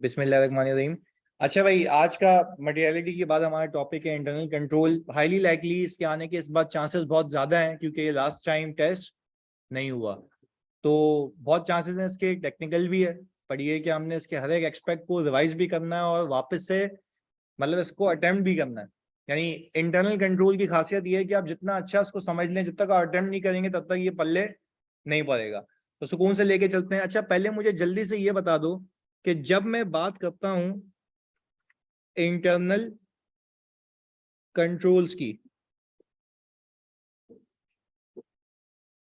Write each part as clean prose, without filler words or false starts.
बिस्मिल्लाहिर्रहमानिर्रहीम। अच्छा भाई, आज का मटेरियलिटी के बाद हमारा टॉपिक है इंटरनल कंट्रोल। हाईली लाइकली इसके आने के इस बार चांसेस बहुत ज्यादा हैं क्योंकि ये लास्ट टाइम टेस्ट नहीं हुआ, तो बहुत चांसेस हैं इसके। टेक्निकल भी है, पर ये कि हमने इसके हर एक एक्सपेक्ट को रिवाइज भी करना है और वापस से मतलब इसको अटेम्प्ट भी करना है। यानी इंटरनल कंट्रोल की खासियत ये है कि आप जितना अच्छा इसको समझ लें, जब तक आप अटेम्प्ट नहीं करेंगे तब तक ये पल्ले नहीं पड़ेगा। तो सुकून से लेके चलते हैं। अच्छा, पहले मुझे जल्दी से ये बता दो कि जब मैं बात करता हूं इंटरनल कंट्रोल्स की,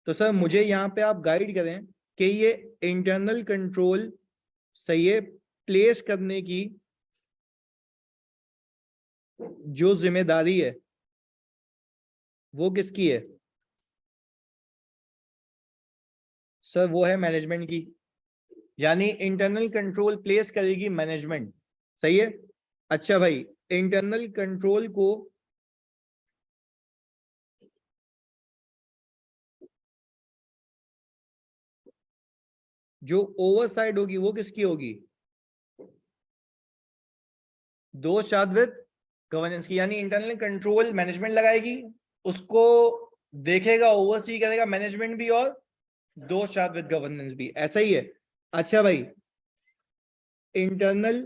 तो सर मुझे यहाँ पे आप गाइड करें कि ये इंटरनल कंट्रोल सही है प्लेस करने की जो जिम्मेदारी है वो किसकी है? सर वो है मैनेजमेंट की, यानी इंटरनल कंट्रोल प्लेस करेगी मैनेजमेंट। सही है। अच्छा भाई, इंटरनल कंट्रोल को जो ओवरसाइड होगी वो किसकी होगी? दो विद गवर्नेंस की। यानी इंटरनल कंट्रोल मैनेजमेंट लगाएगी, उसको देखेगा, ओवरसी करेगा मैनेजमेंट भी और दो विद गवर्नेंस भी। ऐसा ही है। अच्छा भाई, इंटरनल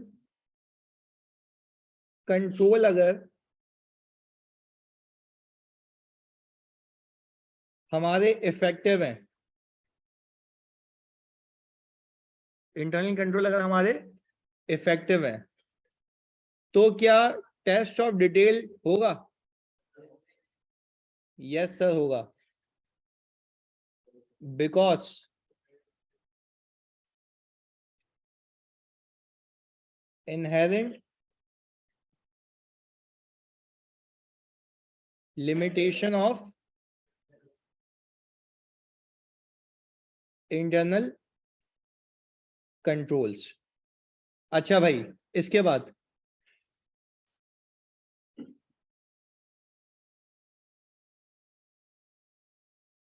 कंट्रोल अगर हमारे इफेक्टिव हैं, इंटरनल कंट्रोल अगर हमारे इफेक्टिव हैं, तो क्या टेस्ट ऑफ डिटेल होगा? यस सर होगा, because inherent limitation of internal controls. अच्छा भाई, इसके बाद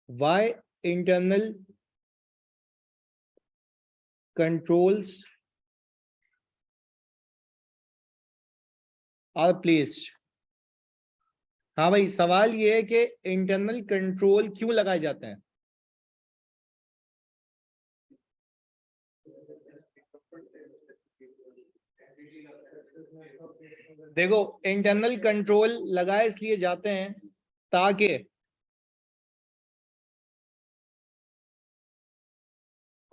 why internal controls are placed। हाँ भाई, सवाल ये है कि इंटरनल कंट्रोल क्यों लगाए जाते हैं? देखो, इंटरनल कंट्रोल लगाए इसलिए जाते हैं ताकि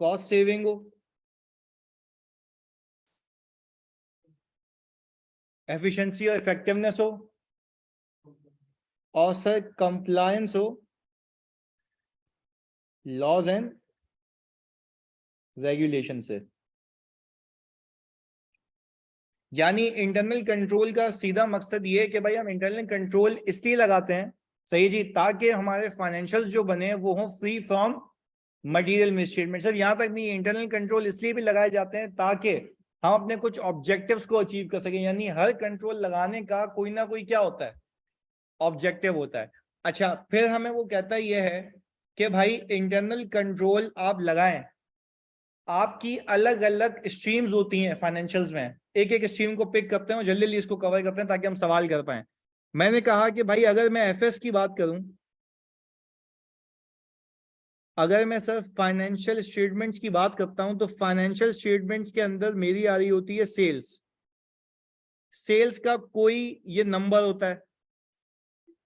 कॉस्ट सेविंग हो, एफिशिएंसी और इफेक्टिवनेस हो, और सर कंप्लायंस हो लॉज एंड रेगुलेशन से। यानी इंटरनल कंट्रोल का सीधा मकसद ये है कि भाई हम इंटरनल कंट्रोल इसलिए लगाते हैं, सही जी, ताकि हमारे फाइनेंशियल्स जो बने वो हो free from material mistreatment. Sir यहाँ तक नहीं, इंटरनल कंट्रोल इसलिए भी लगाए जाते हैं ताकि हम अपने कुछ ऑब्जेक्टिव्स को अचीव कर सकें। यानी हर कंट्रोल लगाने का कोई ना कोई क्या होता है, ऑब्जेक्टिव होता है। अच्छा, फिर हमें वो कहता यह है कि भाई इंटरनल कंट्रोल आप लगाएं, आपकी अलग अलग स्ट्रीम्स होती हैं फाइनेंशियल्स में। एक एक स्ट्रीम को पिक करते हैं और जल्दी जल्दी इसको कवर करते हैं ताकि हम सवाल कर पाए। मैंने कहा कि भाई अगर मैं एफएस की बात करूं, अगर मैं सर फाइनेंशियल स्टेटमेंट्स की बात करता हूं, तो फाइनेंशियल स्टेटमेंट्स के अंदर मेरी आ रही होती है सेल्स। सेल्स का कोई ये नंबर होता है,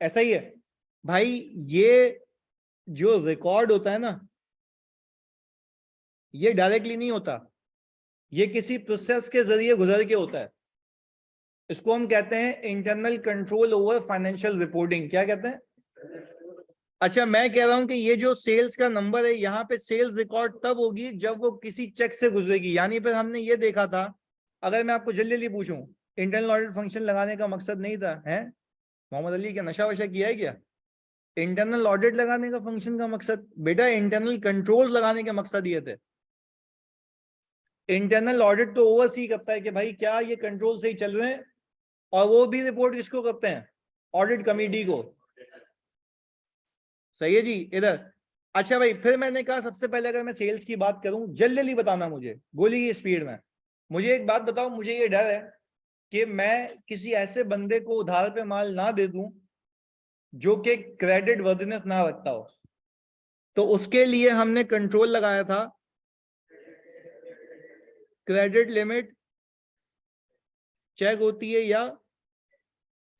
ऐसा ही है भाई। ये जो रिकॉर्ड होता है ना, ये डायरेक्टली नहीं होता, ये किसी प्रोसेस के जरिए गुजर के होता है। इसको हम कहते हैं internal control over financial reporting. क्या कहते हैं? अच्छा, मैं कह रहा हूं कि ये जो सेल्स का नंबर है, यहाँ पे सेल्स रिकॉर्ड तब होगी जब वो किसी चेक से गुजरेगी। यानी फिर हमने ये देखा था, अगर मैं आपको जल्दी जल्दी पूछूं, इंटरनल ऑडिट फंक्शन लगाने का मकसद नहीं था है मोहम्मद अली, क्या नशा वशा किया है क्या? इंटरनल ऑडिट लगाने का फंक्शन का मकसद बेटा इंटरनल कंट्रोल लगाने के मकसद ये थे। इंटरनल ऑडिट तो ओवरसी करता है कि भाई क्या ये कंट्रोल सही चल रहे हैं, और वो भी रिपोर्ट किसको करते हैं? ऑडिट कमेटी को। सही है जी इधर। अच्छा भाई, फिर मैंने कहा सबसे पहले अगर मैं सेल्स की बात करूं, जल्दी बताना मुझे, गोली की स्पीड में। मुझे एक बात बताओ, मुझे ये डर है कि मैं किसी ऐसे बंदे को उधार पे माल ना दे दूं जो कि क्रेडिट वर्दिनेस ना रखता हो। तो उसके लिए हमने कंट्रोल लगाया था, क्रेडिट लिमिट चेक होती है या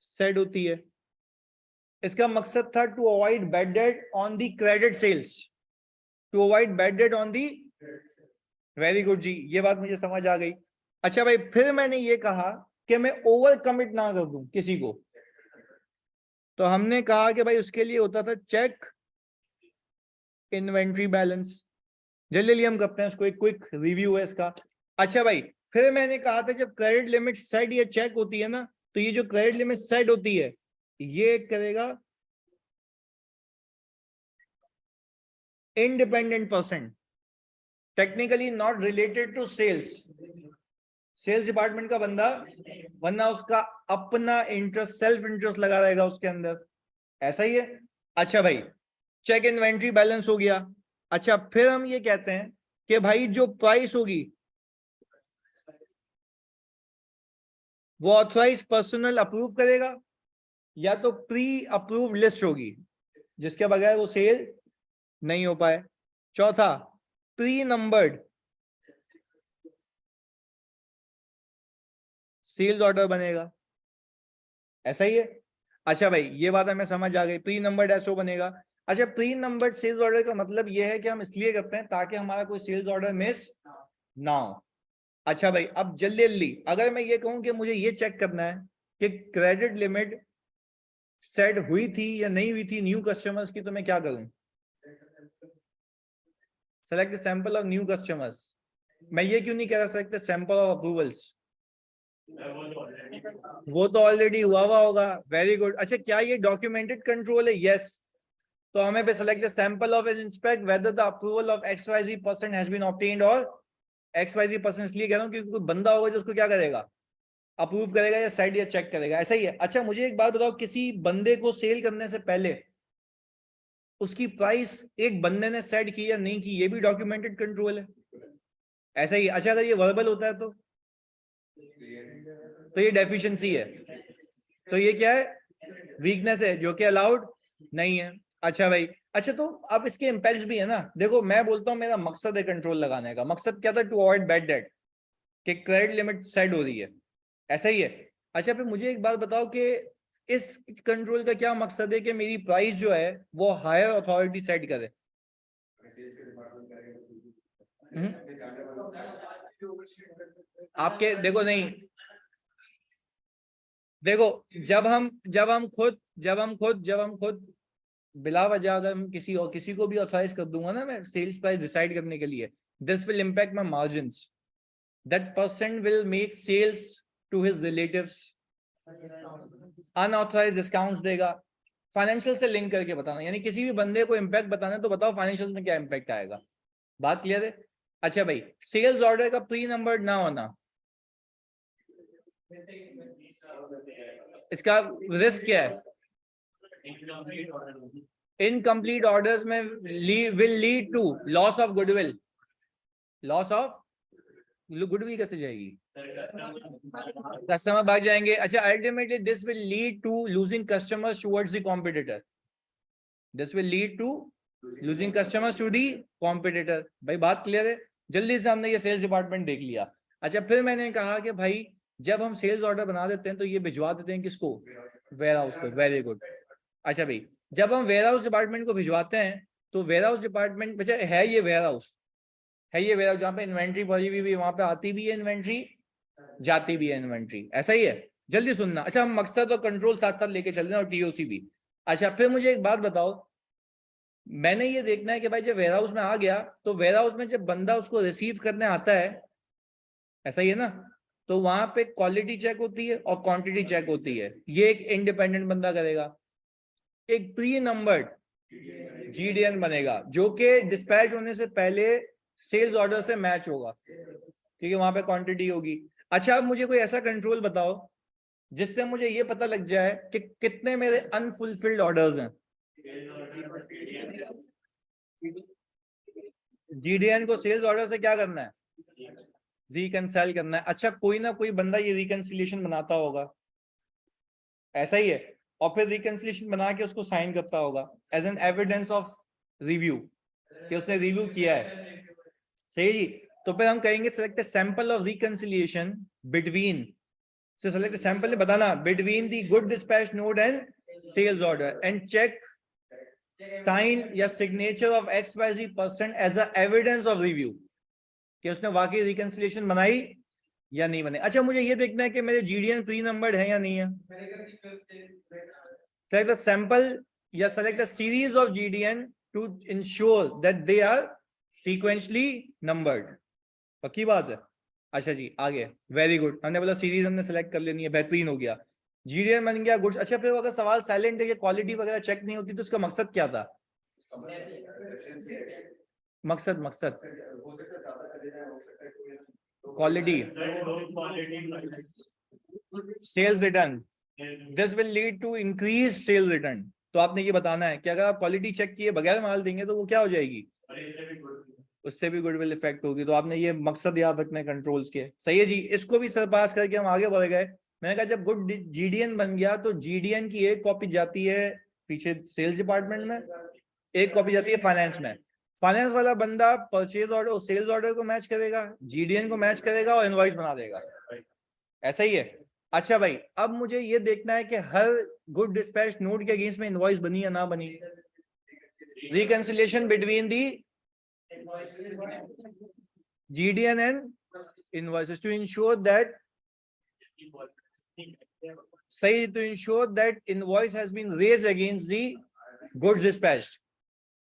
सेट होती है। इसका मकसद था to avoid bad debt on the credit sales, to avoid bad debt on the. Very good जी, ये बात मुझे समझ आ गई। अच्छा भाई, फिर मैंने ये कहा कि मैं ओवर कमिट ना कर दूं किसी को। तो हमने कहा कि भाई उसके लिए होता था चेक इन्वेंट्री बैलेंस। जल्दी हम करते हैं इसको, एक क्विक रिव्यू है इसका। अच्छा भाई, फिर मैंने कहा था जब क्रेडिट लिमिट सेट या चेक होती है ना, तो ये जो क्रेडिट लिमिट सेट होती है ये करेगा independent person, technically not related to sales. Sales department का बंदा, वरना उसका अपना इंटरेस्ट, सेल्फ इंटरेस्ट लगा रहेगा उसके अंदर। ऐसा ही है। अच्छा भाई, चेक इन्वेंट्री बैलेंस हो गया। अच्छा, फिर हम ये कहते हैं कि भाई जो प्राइस होगी वो ऑथराइज पर्सनल अप्रूव करेगा, या तो प्री अप्रूव लिस्ट होगी जिसके बगैर वो सेल नहीं हो पाए। चौथा, प्री नंबर्ड सेल्स ऑर्डर बनेगा। ऐसा ही है। अच्छा भाई, ये बात हमें समझ आ गई, प्री नंबर्ड एसओ बनेगा। अच्छा, प्री नंबर्ड सेल्स ऑर्डर का मतलब ये है कि हम इसलिए करते हैं ताकि हमारा कोई सेल्स ऑर्डर मिस ना हो। अच्छा भाई, अब जल्दी जल्दी अगर मैं ये कहूं कि मुझे ये चेक करना है कि क्रेडिट लिमिट सेट हुई थी या नहीं हुई थी न्यू कस्टमर्स की, तो मैं क्या करूं? Select sample of new customers. मैं ये क्यों नहीं कह रहा सेलेक्ट सैंपल ऑफ अप्रूवल्स? वो तो ऑलरेडी हुआ होगा। Very good. अच्छा, क्या ये डॉक्यूमेंटेड कंट्रोल है? यस। तो हमें पे select the sample of and inspect whether the approval of XYZ person has been obtained, और XYZ पर्सन इसलिए कह रहा हूं क्योंकि कोई बंदा होगा जो उसको क्या करेगा, अप्रूव करेगा या साइड या चेक करेगा। ऐसा ही है। अच्छा, मुझे एक बात बताओ, किसी बंदे को सेल करने से पहले उसकी प्राइस एक बंदे ने सेट की या नहीं की, ये भी डॉक्यूमेंटेड कंट्रोल है। ऐसा ही। अच्छा, अगर ये वर्बल होता है तो ये डेफिशिएंसी है, तो ये क्या है, वीकनेस है जो कि अलाउड नहीं है। अच्छा भाई, अच्छा तो अब इसके इम्पैक्ट्स भी है ना। देखो, मैं बोलता हूं मेरा मकसद है कंट्रोल लगाने का। मकसद क्या था? टू अवॉइड बैड डेट, कि क्रेडिट लिमिट सेट हो रही है। ऐसा ही है। अच्छा, फिर मुझे एक बात बताओ कि इस कंट्रोल का क्या मकसद है कि मेरी प्राइस जो है वो हायर अथॉरिटी सेट करे। आपके देखो, नहीं देखो, जब हम खुद बिला वजह अगर हम किसी को भी ऑथराइज कर दूंगा ना मैं सेल्स प्राइस डिसाइड करने के लिए, this will impact my margins. That person will make sales to his relatives, unauthorise discounts देगा। फाइनेंशियल से लिंक करके बताना, यानी किसी भी बंदे को इम्पैक्ट बताना है तो बताओ फाइनेंशियल में क्या इम्पैक्ट आएगा। बात क्लियर है? अच्छा भाई, सेल्स ऑर्डर का प्री नंबर ना होना, इसका रिस्क क्या है? इनकम्प्लीट ऑर्डर्स में will lead to loss of goodwill. Loss of goodwill कैसे जाएगी? कस्टमर भाग जाएंगे। अच्छा, ultimately this will lead to losing customers towards the competitor. This will lead to losing customers to the competitor. भाई बात clear है? जल्दी से हमने ये सेल्स डिपार्टमेंट देख लिया। अच्छा, फिर मैंने कहा कि भाई जब हम सेल्स ऑर्डर बना देते हैं तो ये भिजवा देते हैं किसको? वेयर हाउस को। Very good. अच्छा भाई, जब हम वेयर हाउस डिपार्टमेंट को भिजवाते हैं तो वेयर हाउस डिपार्टमेंट अच्छा है, ये वेयर हाउस है, ये वेयर हाउस जहाँ पे इन्वेंट्री भरी हुई भी, वहां पे आती भी है इन्वेंट्री, जाती भी है इन्वेंट्री। ऐसा ही है। जल्दी सुनना। अच्छा, हम मकसद और कंट्रोल साथ साथ लेके चल रहे हैं, और टीओसी भी। अच्छा, फिर मुझे एक बात बताओ, मैंने ये देखना है कि भाई जब वेयर हाउस में आ गया तो वेयर हाउस में जब बंदा उसको रिसीव करने आता है, ऐसा ही है ना, तो वहां पे क्वालिटी चेक होती है और क्वांटिटी चेक होती है। ये एक इंडिपेंडेंट बंदा करेगा। एक प्री नंबर्ड GDN बनेगा जो कि डिस्पैच होने से पहले सेल्स ऑर्डर से मैच होगा, क्योंकि वहां पे क्वांटिटी होगी। अच्छा, अब मुझे कोई ऐसा कंट्रोल बताओ जिससे मुझे ये पता लग जाए कि कितने मेरे अनफुलफिल्ड ऑर्डर्स हैं। जीडीएन को सेल्स ऑर्डर से क्या करना है, रिकंसाइल करना है। अच्छा, कोई ना कोई बंदा ये रिकंसिलिएशन बनाता होगा, ऐसा ही है, और फिर रिकंसिलिएशन बना के उसको साइन करता होगा as an evidence of review कि उसने रिव्यू किया है। सही जी। तो फिर हम कहेंगे select sample of reconciliation between, so select a sample बताना between the good dispatch node and sales order and check sign या signature of XYZ person as a evidence of review कि उसने वाकई रिकंसिलिएशन बनाई या नहीं बनाई। अच्छा, मुझे ये देखना है कि मेरे जीडीएन प्री नंबर्ड है या नहीं है। select a sample या select a series of GDN to ensure that they are sequentially numbered। पक्की बात है। अच्छा जी, आगे वेरी गुड, हमने बोला सीरीज हमने सेलेक्ट कर लेनी है, बेहतरीन हो गया, जीडीएन बन गया, गुड। अच्छा, फिर अगर सवाल साइलेंट है कि क्वालिटी वगैरह चेक नहीं होती तो उसका मकसद क्या था, मकसद quality, sales return, this will lead to increase sales return. तो आपने ये बताना है कि अगर आप क्वालिटी चेक किए बगैर माल देंगे तो वो क्या हो जाएगी, उससे भी गुडविल इफेक्ट होगी। तो आपने ये मकसद याद रखना है कंट्रोल्स के। सही है जी, इसको भी सरपास करके हम आगे बढ़ गए। मैंने कहा जब गुड जीडीएन बन गया तो जीडीएन की एक कॉपी जाती है पीछे सेल्स डिपार्टमेंट में, एक कॉपी जाती है फाइनेंस में। फाइनेंस वाला बंदा परचेज ऑर्डर और सेल्स ऑर्डर को मैच करेगा, जीडीएन को मैच करेगा और इनवॉइस बना देगा। ऐसा ही है। अच्छा भाई, अब मुझे ये देखना है कि हर गुड डिस्पैच नोट के अगेंस्ट में इनवॉइस बनी या ना बनी। Reconciliation between the GDN and invoices to ensure that invoice has been raised against the goods dispatched।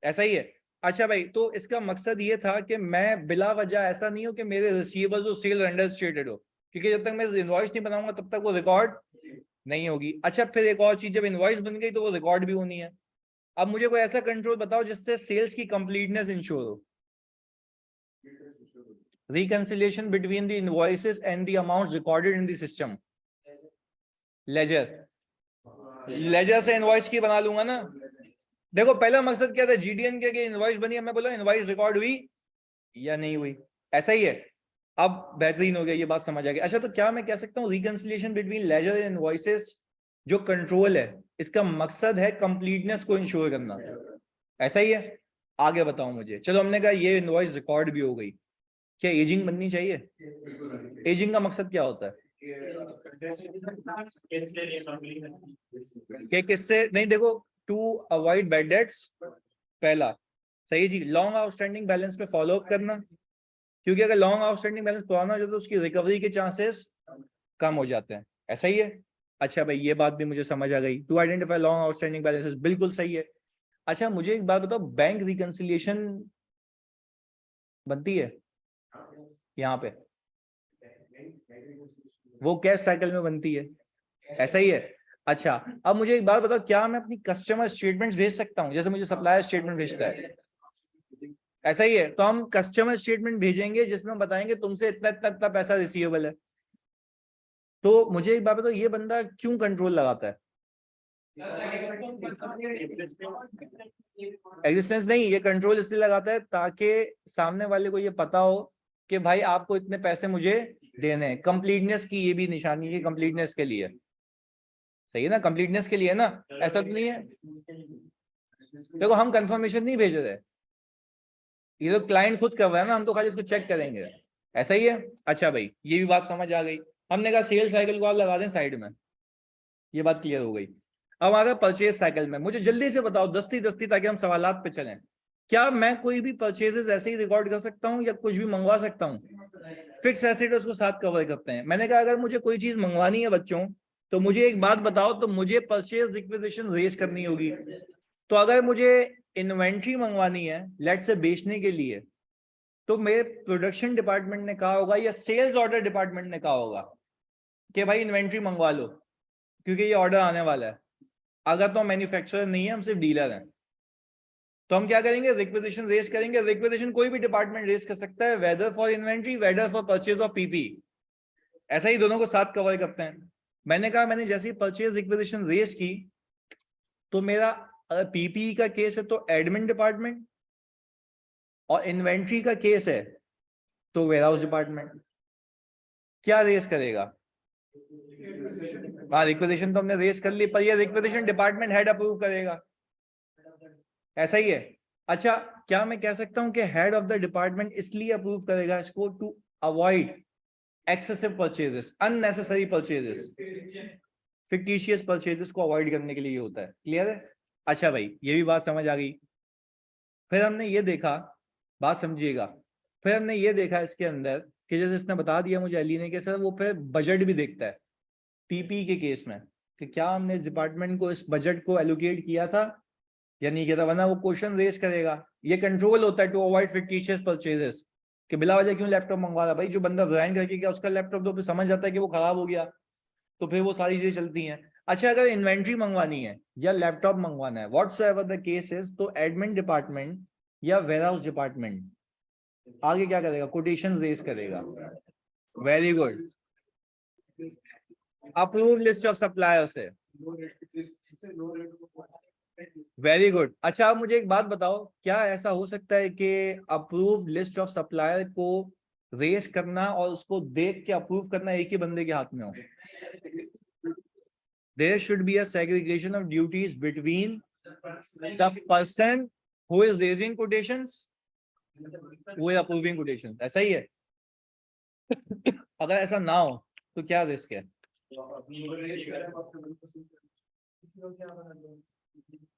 ऐसा ही है। अच्छा भाई, तो इसका मकसद ये था कि मैं बिला वजह ऐसा नहीं हो कि मेरे रिसीवेबल्स और सेल अंडर स्टेटेड हो, क्योंकि जब तक मैं इनवॉइस नहीं बनाऊंगा तब तक वो रिकॉर्ड नहीं होगी। अच्छा, फिर एक और चीज, जब इनवॉइस बन गई तो वो रिकॉर्ड भी होनी है। अब मुझे कोई ऐसा कंट्रोल बताओ जिससे सेल्स की कंप्लीटनेस इंश्योर हो। Reconciliation between the invoices and the amounts recorded in the system। Ledger, ledger से इनवॉइस की बना लूंगा ना। देखो पहला मकसद क्या था, जीडीएन के इनवॉइस बनी, मैं बोला इनवॉइस रिकॉर्ड हुई या नहीं हुई। ऐसा ही है। अब बेहतरीन हो गया, ये बात समझ आ गई। अच्छा, तो क्या मैं कह सकता हूँ reconciliation between ledger and invoices जो कंट्रोल है इसका मकसद है कंप्लीटनेस को इंश्योर करना। ऐसा ही है। आगे बताओ मुझे। चलो, हमने कहा ये इनवॉइस रिकॉर्ड भी हो गई, क्या एजिंग बननी चाहिए? एजिंग का मकसद क्या होता है कि किससे नहीं, देखो टू अवॉइड बैड डेट्स पहला। सही जी। लॉन्ग आउटस्टैंडिंग बैलेंस पे फॉलो अप करना, क्योंकि अगर लॉन्ग आउटस्टैंडिंग बैलेंस पुराना हो जाए तो उसकी रिकवरी के चांसेस कम हो जाते हैं। ऐसा ही है। अच्छा भाई, ये बात भी मुझे समझ आ गई। To identify long outstanding balances, बिल्कुल सही है। अच्छा, मुझे एक बात बताओ, बैंक रिकंसिलिएशन बनती है यहाँ पे, वो कैश साइकिल में बनती है। ऐसा ही है। अच्छा, अब मुझे एक बात बताओ, क्या मैं अपनी कस्टमर स्टेटमेंट्स भेज सकता हूँ, जैसे मुझे सप्लायर स्टेटमेंट भेजता है। ऐसा ही है। तो हम कस्टमर स्टेटमेंट भेजेंगे जिसमें हम बताएंगे तुमसे इतना इतना इतना पैसा रिसीवेबल है। तो मुझे एक बात बताओ, ये बंदा क्यों कंट्रोल लगाता है? एग्जिस्टेंस नहीं, ये कंट्रोल इसलिए लगाता है ताकि सामने वाले को ये पता हो कि भाई आपको इतने पैसे मुझे देने हैं। कंप्लीटनेस की ये भी निशानी है, कंप्लीटनेस के लिए। सही है ना, कंप्लीटनेस के लिए ना, ऐसा तो नहीं है। देखो हम कंफर्मेशन नहीं भेज रहे, ये तो क्लाइंट खुद कर रहा है ना, हम तो खाली इसको चेक करेंगे। ऐसा ही है। अच्छा भाई, ये भी बात समझ आ गई। हमने कहा सेल्स साइकिल को आप लगा दें साइड में, ये बात क्लियर हो गई। अब आ गया परचेज साइकिल में। मुझे जल्दी से बताओ दस्ती दस्ती, ताकि हम सवालात पे चलें। क्या मैं कोई भी परचेजेस ऐसे ही रिकॉर्ड कर सकता हूँ या कुछ भी मंगवा सकता हूँ? फिक्स एसेट उसको साथ कवर करते हैं। मैंने कहा अगर मुझे कोई चीज मंगवानी है बच्चों, तो मुझे एक बात बताओ, तो मुझे परचेज रिक्विजिशन रेज करनी होगी। तो अगर मुझे इन्वेंट्री मंगवानी है लेट से बेचने के लिए, तो मेरे प्रोडक्शन डिपार्टमेंट ने कहा होगा या सेल्स ऑर्डर डिपार्टमेंट ने कहा होगा कि भाई इन्वेंट्री मंगवा लो क्योंकि ये ऑर्डर आने वाला है। अगर तो मैन्युफैक्चरर नहीं है, हम सिर्फ डीलर हैं, तो हम क्या करेंगे, रिक्विजिशन रेज करेंगे। रिक्विजिशन कोई भी डिपार्टमेंट रेज कर सकता है, whether for inventory whether for purchase of PP. ऐसा ही दोनों को साथ कवर करते हैं। मैंने कहा मैंने जैसे ही परचेज रिक्वेजिशन रेज की तो मेरा पीपीई का केस है तो एडमिन डिपार्टमेंट, और इन्वेंट्री का केस है तो वेयरहाउस डिपार्टमेंट। क्या रेस करेगा? हाँ, रिक्वेजिशन तो हमने रेस कर ली, पर ये रिक्वेजिशन डिपार्टमेंट हेड अप्रूव करेगा, ऐसा ही है। अच्छा, क्या मैं कह सकता हूं कि हेड ऑफ द डिपार्टमेंट इसलिए अप्रूव करेगा इसको to avoid excessive purchases, unnecessary purchases, fictitious purchases को अवॉइड करने के लिए ये होता है। क्लियर है? अच्छा भाई, ये भी बात समझ आ गई। फिर हमने ये देखा, बात समझिएगा, फिर हमने ये देखा इसके अंदर कि जैसे इसने बता दिया मुझे अली ने कि सर वो फिर बजट भी देखता है पीपी के केस में कि क्या हमने इस डिपार्टमेंट को इस बजट को एलोकेट किया था या नहीं किया था, वरना वो क्वेश्चन रेज करेगा। ये कंट्रोल होता है टू अवॉइड फिक्टिशियस परचेजेस कि बिला वजह क्यों लैपटॉप मंगवा रहा। भाई जो बंदा डिजाइन करके गया उसका लैपटॉप तो फिर समझ जाता है कि वो खराब हो गया, तो फिर वो सारी चीजें चलती हैं। अच्छा, अगर इन्वेंट्री मंगवानी है या लैपटॉप मंगवाना है, व्हाटसोएवर द केस इज, तो एडमिन डिपार्टमेंट या वेयरहाउस डिपार्टमेंट आगे क्या करेगा? कोटेशन रेज करेगा। Very good, approve list of suppliers है। Very good. अच्छा, आप मुझे एक बात बताओ, क्या ऐसा हो सकता है कि अप्रूव लिस्ट ऑफ सप्लायर को रेस करना और उसको देख के अप्रूव करना एक ही बंदे के हाथ में हो? There should be a segregation of duties between the person who is raising quotations, who is approving quotations. ऐसा ही है? अगर ऐसा ना हो तो क्या रिस्क है?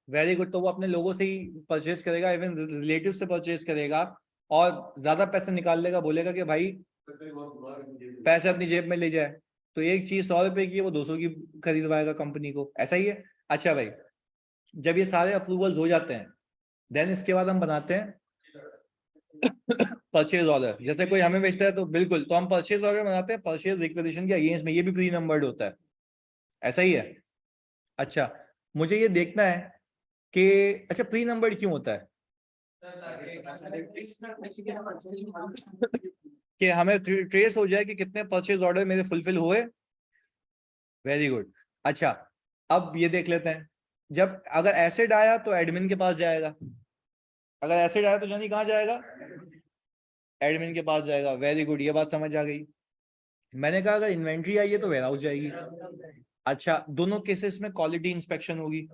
Very good. तो वो अपने लोगों से ही परचेज करेगा, इवन रिलेटिव से परचेज करेगा, और ज्यादा पैसे निकाल लेगा, बोलेगा कि भाई पैसे अपनी जेब में ले जाए। तो एक चीज 100 रुपए की है, वो 200 की खरीदवाएगा कंपनी को, ऐसा ही है। अच्छा भाई, जब ये सारे अप्रूवल्स हो जाते हैं, देन इसके बाद हम बनाते हैं परचेज ऑर्डर। जैसे कोई हमें बेचता है तो बिल्कुल, तो हम परचेज ऑर्डर बनाते हैं परचेज रिक्वेजिशन के अगेंस्ट में, ये भी प्री नंबर्ड होता है, ऐसा ही है। अच्छा, मुझे ये देखना है कि अच्छा प्री नंबर्ड क्यों होता है? कि हमें ट्रेस हो जाए कि कितने परचेज ऑर्डर मेरे फुलफिल हुए। Very good. अच्छा, अब ये देख लेते हैं, जब अगर एसिड आया तो एडमिन के पास जाएगा, अगर एसिड आया तो जानी कहाँ जाएगा? एडमिन के पास जाएगा। वेरी गुड, ये बात समझ आ गई। मैंने कहा अगर इन्वेंट्री आई है तो वेयरहाउस जाएगी। अच्छा, दोनों केसेस में क्वालिटी इंस्पेक्शन होगी।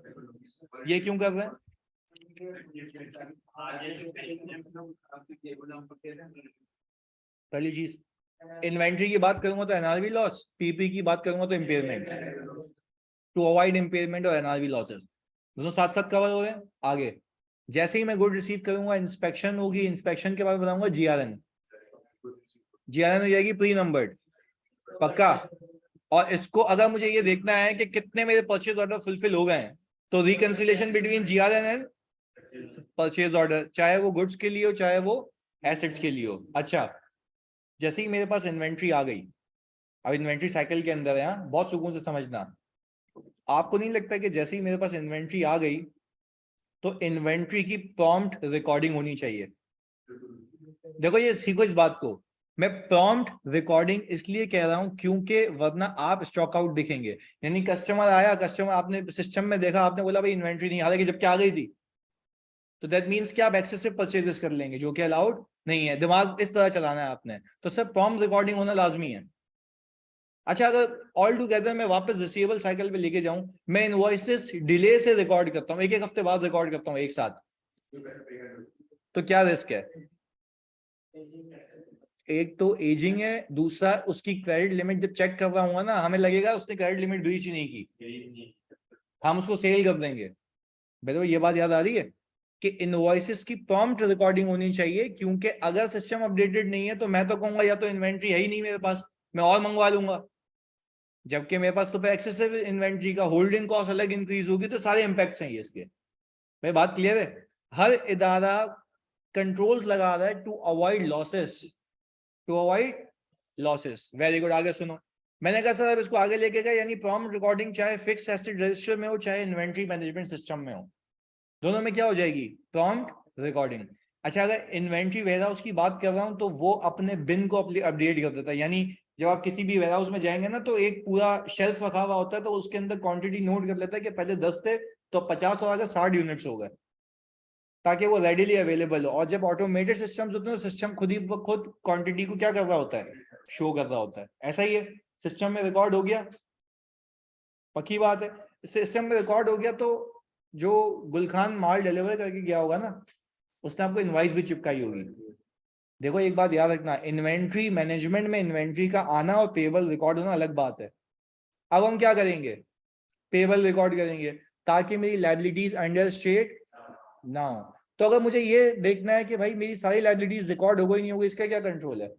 ये क्यों कर रहे हैं? पहली चीज, इन्वेंट्री की बात करूंगा तो एनआरवी लॉस, पीपी की बात करूंगा तो इम्पेयरमेंट, टू अवॉइड इम्पेयरमेंट और एनआरवी लॉसेस, दोनों साथ साथ कवर हो रहे हैं। आगे जैसे ही मैं गुड रिसीव करूंगा, इंस्पेक्शन होगी, इंस्पेक्शन के बाद बताऊंगा जीआरएन, जीआरएन हो जाएगी प्री नंबर्ड, पक्का। और इसको अगर मुझे ये देखना है कि कितने मेरे परचेज ऑर्डर फुलफिल हो गए हैं, तो reconciliation between GRN and purchase order, चाहे वो गुड्स के लिए हो चाहे वो एसेट्स के लिए हो। अच्छा, जैसे ही मेरे पास इन्वेंट्री आ गई, अब इन्वेंट्री साइकिल के अंदर है, बहुत सुकून से समझना। आपको नहीं लगता कि जैसे ही मेरे पास इन्वेंट्री आ गई तो इन्वेंट्री की प्रॉम्प्ट रिकॉर्डिंग होनी चाहिए? देखो, ये सीखो इस बात को, मैं प्रॉम्प्ट रिकॉर्डिंग इसलिए कह रहा हूं क्योंकि वरना आप स्टॉक आउट दिखेंगे, यानी कस्टमर आया, कस्टमर आपने सिस्टम में देखा, आपने बोला भाई इन्वेंट्री नहीं, हालांकि जबकि आ गई थी, तो दैट मींस कि आप एक्सेसिव परचेजेस कर लेंगे जो कि अलाउड नहीं है। दिमाग इस तरह चलाना है आपने, तो सर प्रॉम्प्ट रिकॉर्डिंग होना लाजमी है। अच्छा, अगर ऑल टुगेदर मैं वापस रिसीवेबल साइकिल पे लेके जाऊं, मैं इनवॉइसेस डिले से रिकॉर्ड करता हूं, एक एक हफ्ते बाद रिकॉर्ड करता हूं एक साथ, तो क्या रिस्क है? एक तो एजिंग है, दूसरा उसकी क्रेडिट लिमिट जब चेक कर रहा हूँ ना, हमें लगेगा उसने क्रेडिट लिमिट ब्रीच ही नहीं की, हम उसको सेल कर देंगे। बेटा, ये बात याद आ रही है कि इनवॉइसेस की प्रॉम्प्ट रिकॉर्डिंग होनी चाहिए, क्योंकि अगर सिस्टम अपडेटेड नहीं है तो मैं तो कहूंगा या तो इन्वेंट्री है ही नहीं मेरे पास, मैं और मंगवा लूंगा, जबकि मेरे पास तो फिर एक्सेसिव इन्वेंट्री का होल्डिंग कॉस्ट अलग इंक्रीज होगी, तो सारे इंपैक्ट्स हैं ये इसके। भाई बात क्लियर है? हर इदारा कंट्रोल्स लगा रहा है to avoid losses, to avoid losses. Very good, आगे सुनो। मैंने कहा सर अब इसको आगे लेके गए, यानी प्रॉम्प्ट रिकॉर्डिंग चाहे फिक्स एसेट रजिस्टर में हो चाहे इन्वेंट्री मैनेजमेंट सिस्टम में हो, दोनों में क्या हो जाएगी? Prompt recording. अच्छा, अगर इन्वेंट्री वेयरहाउस की बात कर रहा हूं तो वो अपने बिन को अपडेट कर देता है, यानी जब आप किसी भी वेयरहाउस में जाएंगे ना, तो एक पूरा शेल्फ रखा हुआ होता है, तो उसके अंदर क्वांटिटी नोट कर लेता है कि पहले 10 थे तो 50 और आगे 60 यूनिट्स हो गए, ताकि वो रेडिली अवेलेबल हो। और जब ऑटोमेटेड सिस्टम्स होते हैं तो सिस्टम खुद ही खुद क्वांटिटी को क्या कर रहा होता है, शो कर रहा होता है। ऐसा ही है, सिस्टम में रिकॉर्ड हो गया, पक्की बात है, सिस्टम में रिकॉर्ड हो गया, तो जो गुलखान माल डिलीवर करके गया होगा ना, उसने आपको इनवाइस भी चिपकाई होगी। देखो एक बात याद रखना, इन्वेंट्री मैनेजमेंट में इन्वेंट्री का आना और पेबल रिकॉर्ड होना अलग बात है। अब हम क्या करेंगे, पेबल रिकॉर्ड करेंगे ताकि मेरी लायबिलिटीज अंडर स्टेट ना हो। तो अगर मुझे ये देखना है कि भाई मेरी सारी लायबिलिटीज रिकॉर्ड हो गई नहीं होगी, इसका क्या कंट्रोल है?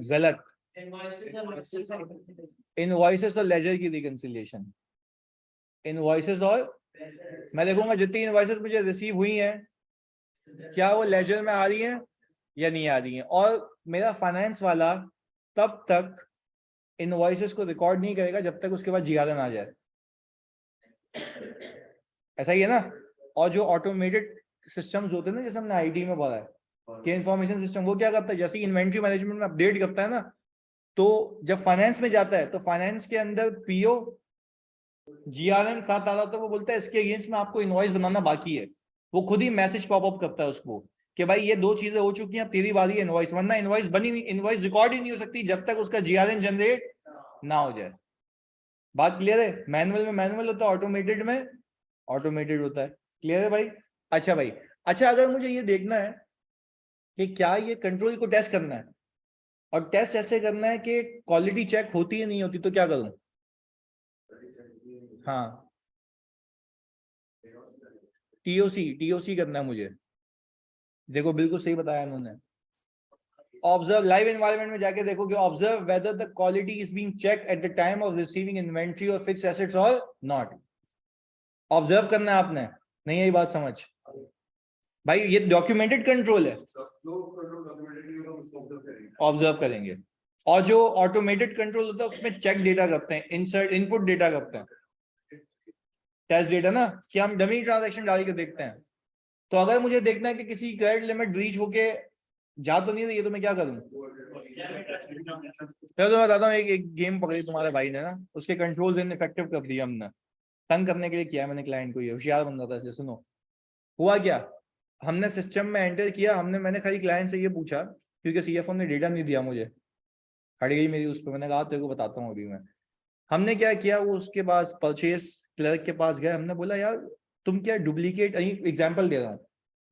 गलत, इनवॉइसेस और लेजर की रिकंसिलिएशन। इनवॉइसेस और मैं देखूंगा जितनी इनवॉइसेस मुझे रिसीव हुई हैं, क्या वो लेजर में आ रही हैं या नहीं आ रही हैं। और मेरा फाइनेंस वाला तब तक इनवॉइसेस को रिकॉर्ड नहीं करेगा जब तक उसके बाद जीआरएन आ जाए। ऐसा ही है ना। और जो ऑटोमेटेड सिस्टम्स होते हैं ना, जैसे हमने आईटी में पढ़ा है कि इंफॉर्मेशन सिस्टम, वो क्या करता है, जैसे इन्वेंट्री मैनेजमेंट में अपडेट करता है ना, तो जब फाइनेंस में जाता है तो फाइनेंस के अंदर पीओ जीआरएन साथ आता है, तो वो बोलता है इसके अगेंस्ट में आपको इनवॉइस बनाना बाकी है। वो खुद ही मैसेज पॉपअप करता है उसको कि भाई ये 2 चीजें हो चुकी हैं, तेरी बारी है इनवॉइस, वरना इनवॉइस बनी नहीं, इनवॉइस रिकॉर्ड ही नहीं हो सकती जब तक उसका जीआरएन जनरेट ना हो जाए। बात क्लियर है? मैनुअल में मैनुअल होता है, ऑटोमेटेड में ऑटोमेटेड होता है। क्लियर है भाई? अच्छा भाई, अच्छा अगर मुझे ये देखना है कि क्या ये कंट्रोल को टेस्ट करना है, और टेस्ट ऐसे करना है कि क्वालिटी चेक होती है नहीं होती, तो क्या करूं? हाँ, टीओसी करना है मुझे। देखो बिल्कुल सही बताया उन्होंने। ऑब्जर्व लाइव एनवायरनमेंट में जाके देखो कि observe whether the quality is being check at the time of receiving inventory और फिक्स एसेट्स और नॉट। ऑब्जर्व करना है आपने, नहीं यही बात समझ भाई, ये डॉक्यूमेंटेड कंट्रोल है, ऑब्जर्व करेंगे। और जो ऑटोमेटेड कंट्रोल होता है उसमें चेक डेटा करते हैं, इंसर्ट इनपुट डेटा करते हैं, टेस्ट डेटा ना, कि हम डमी ट्रांजैक्शन डाल के देखते हैं। तो अगर मुझे देखना है कि किसी क्रेडिट लिमिट ब्रीच होके जा तो नहीं रही है, तो मैं क्या करूं? चलो तो मैं बताता हूँ, एक गेम पकड़ी तुम्हारे भाई ने ना, उसके कंट्रोल्स इनइफेक्टिव कर दिया हमने, तंग करने के लिए किया मैंने क्लाइंट को, ये होशियार बंदा था। सुनो हुआ क्या, हमने सिस्टम में एंटर किया, मैंने खाली क्लाइंट से ये पूछा, क्योंकि सीएफओ ने डेटा नहीं दिया मुझे, हट गई मेरी उस पर, मैंने कहा तेरे को बताता हूँ अभी मैं। हमने क्या किया, वो उसके पास परचेस क्लर्क के पास गए, हमने बोला यार तुम क्या डुप्लीकेट, एग्जाम्पल दे रहा हूँ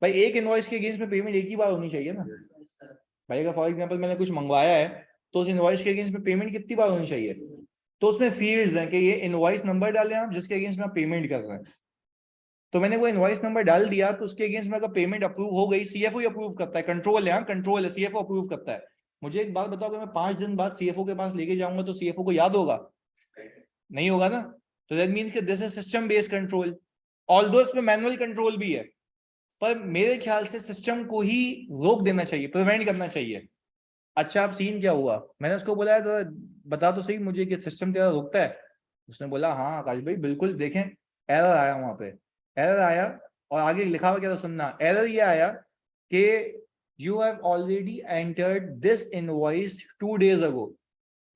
भाई, एक इनवॉइस के अगेंस्ट में पेमेंट एक ही बार होनी चाहिए ना भाई। अगर फॉर एग्जाम्पल मैंने कुछ मंगवाया है, तो उस इनवॉइस के अगेंस्ट में पेमेंट कितनी बार होनी चाहिए? तो उसमें फील्ड्स हैं कि ये इनवॉइस नंबर डालें आप जिसके अगेंस्ट में आप पेमेंट कर रहे हैं। तो मैंने वो इनवॉइस नंबर डाल दिया, तो उसके अगेंस्ट में अगर पेमेंट अप्रूव हो गई, सीएफओ ही अप्रूव करता है, कंट्रोल है, कंट्रोल है, सीएफओ अप्रूव करता है। मुझे एक बात बताओ, अगर मैं 5 दिन बाद सीएफओ के पास लेके जाऊंगा तो सीएफओ को याद होगा? नहीं होगा ना। तो दैट मींस कि this is system based control, although इसमें मैनुअल कंट्रोल भी है, पर मेरे ख्याल से सिस्टम को ही रोक देना चाहिए, प्रिवेंट करना चाहिए। अच्छा अब सीन क्या हुआ, मैंने उसको बोला तो बता तो सही मुझे कि सिस्टम तेरा रोकता है। उसने बोला हाँ आकाश भाई बिल्कुल, देखें एरर आया वहां पे, एरर आया, और आगे लिखा हुआ क्या था सुनना, एरर ये आया कि you have already entered this invoice 2 days अगो।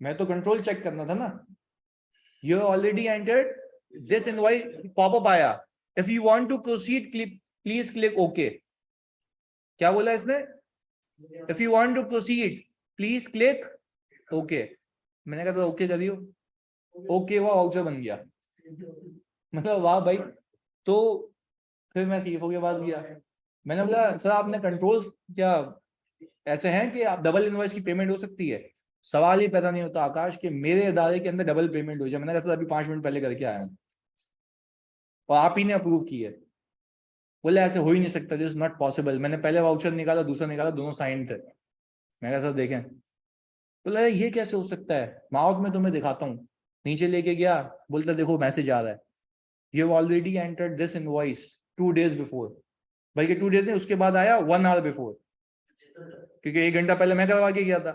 मैं तो कंट्रोल चेक करना था ना, you have already entered this invoice, pop-up आया, if you want to proceed please click OK। क्या बोला इसने? if you want to proceed please click OK। मैंने कहा था OK करियो, OK हुआ, वाउचर बन गया। मतलब वाह भाई। तो फिर मैं सीएफओ के पास गया, मैंने बोला सर आपने कंट्रोल्स क्या ऐसे हैं कि आप डबल इनवॉइस की पेमेंट हो सकती है? सवाल ही पैदा नहीं होता आकाश कि मेरे अदारे के अंदर डबल पेमेंट हो जाए। मैंने कहा सर अभी 5 मिनट पहले करके आया हूँ और आप ही ने अप्रूव की है। बोले ऐसे हो ही नहीं सकता, दिस नॉट पॉसिबल। मैंने पहले वाउचर निकाला, दूसरा निकाला, दोनों साइन थे। मैं कहा सर देखें। बोला ये कैसे हो सकता है, माउथ में तुम्हें दिखाता हूँ। नीचे लेके गया, बोलता देखो मैसेज आ रहा है, you have already entered this invoice 2 days before, बल्कि 2 days नहीं, उसके बाद आया 1 hour बिफोर, क्योंकि 1 घंटा पहले मैं करवा के गया था।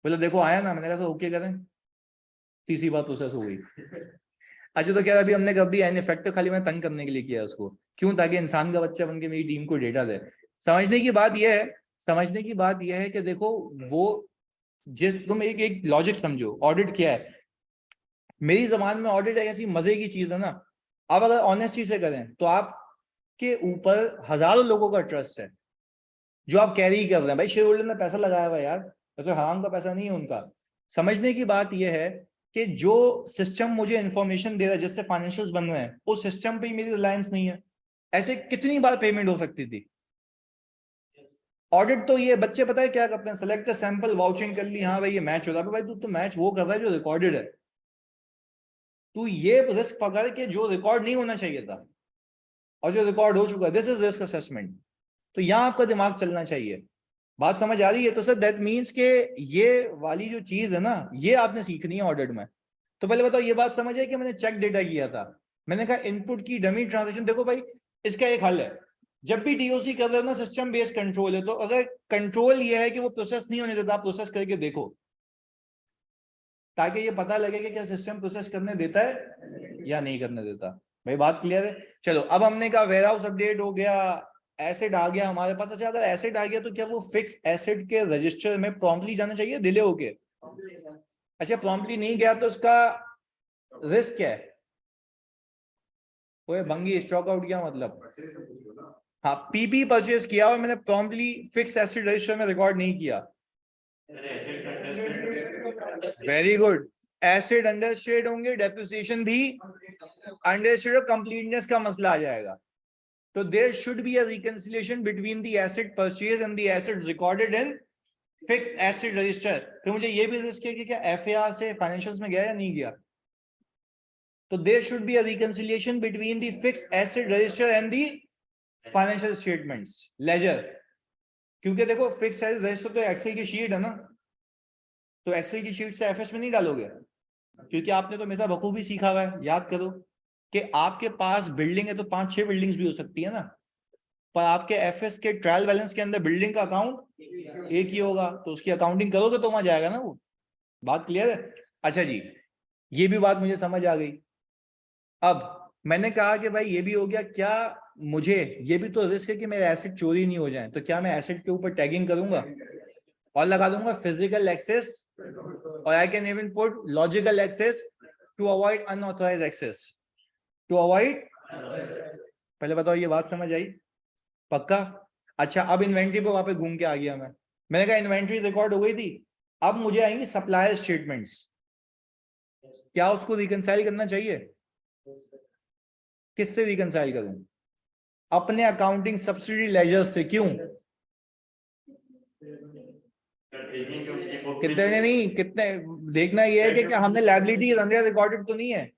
बोला देखो आया ना, मैंने कहा तो ओके करें, तीसरी बार प्रोसेस हो गई। अच्छा तो क्या अभी हमने कर दिया इनइफेक्टिव, खाली मैं तंग करने के लिए किया उसको, क्यों? ताकि इंसान का बच्चा बन के मेरी टीम को डेटा दे। समझने की बात यह है, समझने की बात यह है कि देखो वो तुम एक लॉजिक समझो, ऑडिट क्या है। मेरी जबान में ऑडिट एक ऐसी मजे की चीज है ना, आप अगर ऑनेस्टी से करें तो आपके ऊपर हजारों लोगों का ट्रस्ट है जो आप कैरी कर रहे हैं। भाई शेयर होल्डर ने पैसा लगाया हुआ यार, वैसे हराम का पैसा नहीं है उनका। समझने की बात यह है कि जो सिस्टम मुझे इंफॉर्मेशन दे रहा है जिससे फाइनेंशियल्स बन रहे हैं, उस सिस्टम पे ही मेरी रिलायंस नहीं है। ऐसे कितनी बार पेमेंट हो सकती थी। ऑडिट तो ये बच्चे पता है क्या करते हैं, सेलेक्ट सैंपल वाउचिंग कर ली, हाँ भाई ये मैच हो रहा है। भाई तू तो मैच वो कर रहा है जो रिकॉर्डेड है, तू ये रिस्क पकड़ के जो रिकॉर्ड नहीं होना चाहिए था और जो रिकॉर्ड हो चुका है, दिस इज रिस्क असेसमेंट। तो यहां आपका दिमाग चलना चाहिए। बात समझ आ रही है? तो सर दैट मीन्स के ये वाली जो चीज है ना, ये आपने सीखनी है ऑडिट में। तो पहले बताओ, ये बात समझ है कि मैंने चेक डेटा किया था, मैंने कहा इनपुट की डमी ट्रांजेक्शन। देखो भाई, इसका एक हल है। जब भी टीओसी कर रहे हो ना, सिस्टम बेस्ड कंट्रोल है, तो अगर कंट्रोल ये है कि वो प्रोसेस नहीं होने देता, आप प्रोसेस करके देखो, ताकि ये पता लगे कि क्या सिस्टम प्रोसेस करने देता है या नहीं करने देता। भाई बात क्लियर है? चलो, अब हमने कहा वेयर हाउस अपडेट हो गया, एसेट आ गया हमारे पास। अच्छा, अगर एसेट आ गया तो क्या वो फिक्स एसेट के रजिस्टर में प्रॉम्प्टली जाना चाहिए डिले होके? अच्छा, प्रॉम्प्टली नहीं गया तो उसका रिस्क क्या है? वो बंगी स्टॉक आउट किया मतलब, हाँ पीपी परचेज किया और मैंने प्रॉम्प्टली फिक्स एसेट रजिस्टर में रिकॉर्ड नहीं किया। Very good. एसेट अंडरस्टेड होंगे, डेप्रिसिएशन भी अंडरस्टेड, कंप्लीटनेस का मसला आ जाएगा। तो there should be a reconciliation between the asset purchase and the asset recorded in fix asset register. तो मुझे ये भी रिस्क है कि क्या एफएआर से फाइनेंशियल्स में गया या नहीं गया। तो there should be a reconciliation between the fix asset register and the financial statements ledger. क्योंकि देखो फिक्स एसेट रजिस्टर तो एक्सेल की शीट है ना, तो एक्सेल की शीट से एफएस में नहीं डालोगे, क्योंकि आपने तो हमेशा बखूबी सीखा हुआ है। याद करो कि आपके पास बिल्डिंग है तो 5-6 बिल्डिंग्स भी हो सकती है ना, पर आपके एफएस के ट्रायल बैलेंस के अंदर बिल्डिंग का अकाउंट एक ही होगा, तो उसकी अकाउंटिंग करोगे तो वहां जाएगा ना वो। बात क्लियर है? अच्छा जी, ये भी बात मुझे समझ आ गई। अब मैंने कहा कि भाई ये भी हो गया, क्या मुझे ये भी तो रिस्क है कि मेरे एसेट चोरी नहीं हो जाए, तो क्या मैं एसेट के ऊपर टैगिंग करूंगा और लगा दूंगा फिजिकल एक्सेस, और I can even put logical access to avoid unauthorised access, to avoid. पहले बताओ, ये बात समझ आई? पक्का? अच्छा, अब इन्वेंट्री पे वापस घूम के आ गया मैंने कहा इन्वेंट्री रिकॉर्ड हो गई थी, अब मुझे आएंगी सप्लायर स्टेटमेंट्स। क्या उसको रिकंसाइल करना चाहिए? किससे रिकंसाइल करूं? अपने अकाउंटिंग सब्सिडी लेजर्स से। क्यों? कितने नहीं, कितने देखना ये है कि क्या हमने लायबिलिटीज अंडर रिकॉर्डेड तो नहीं है,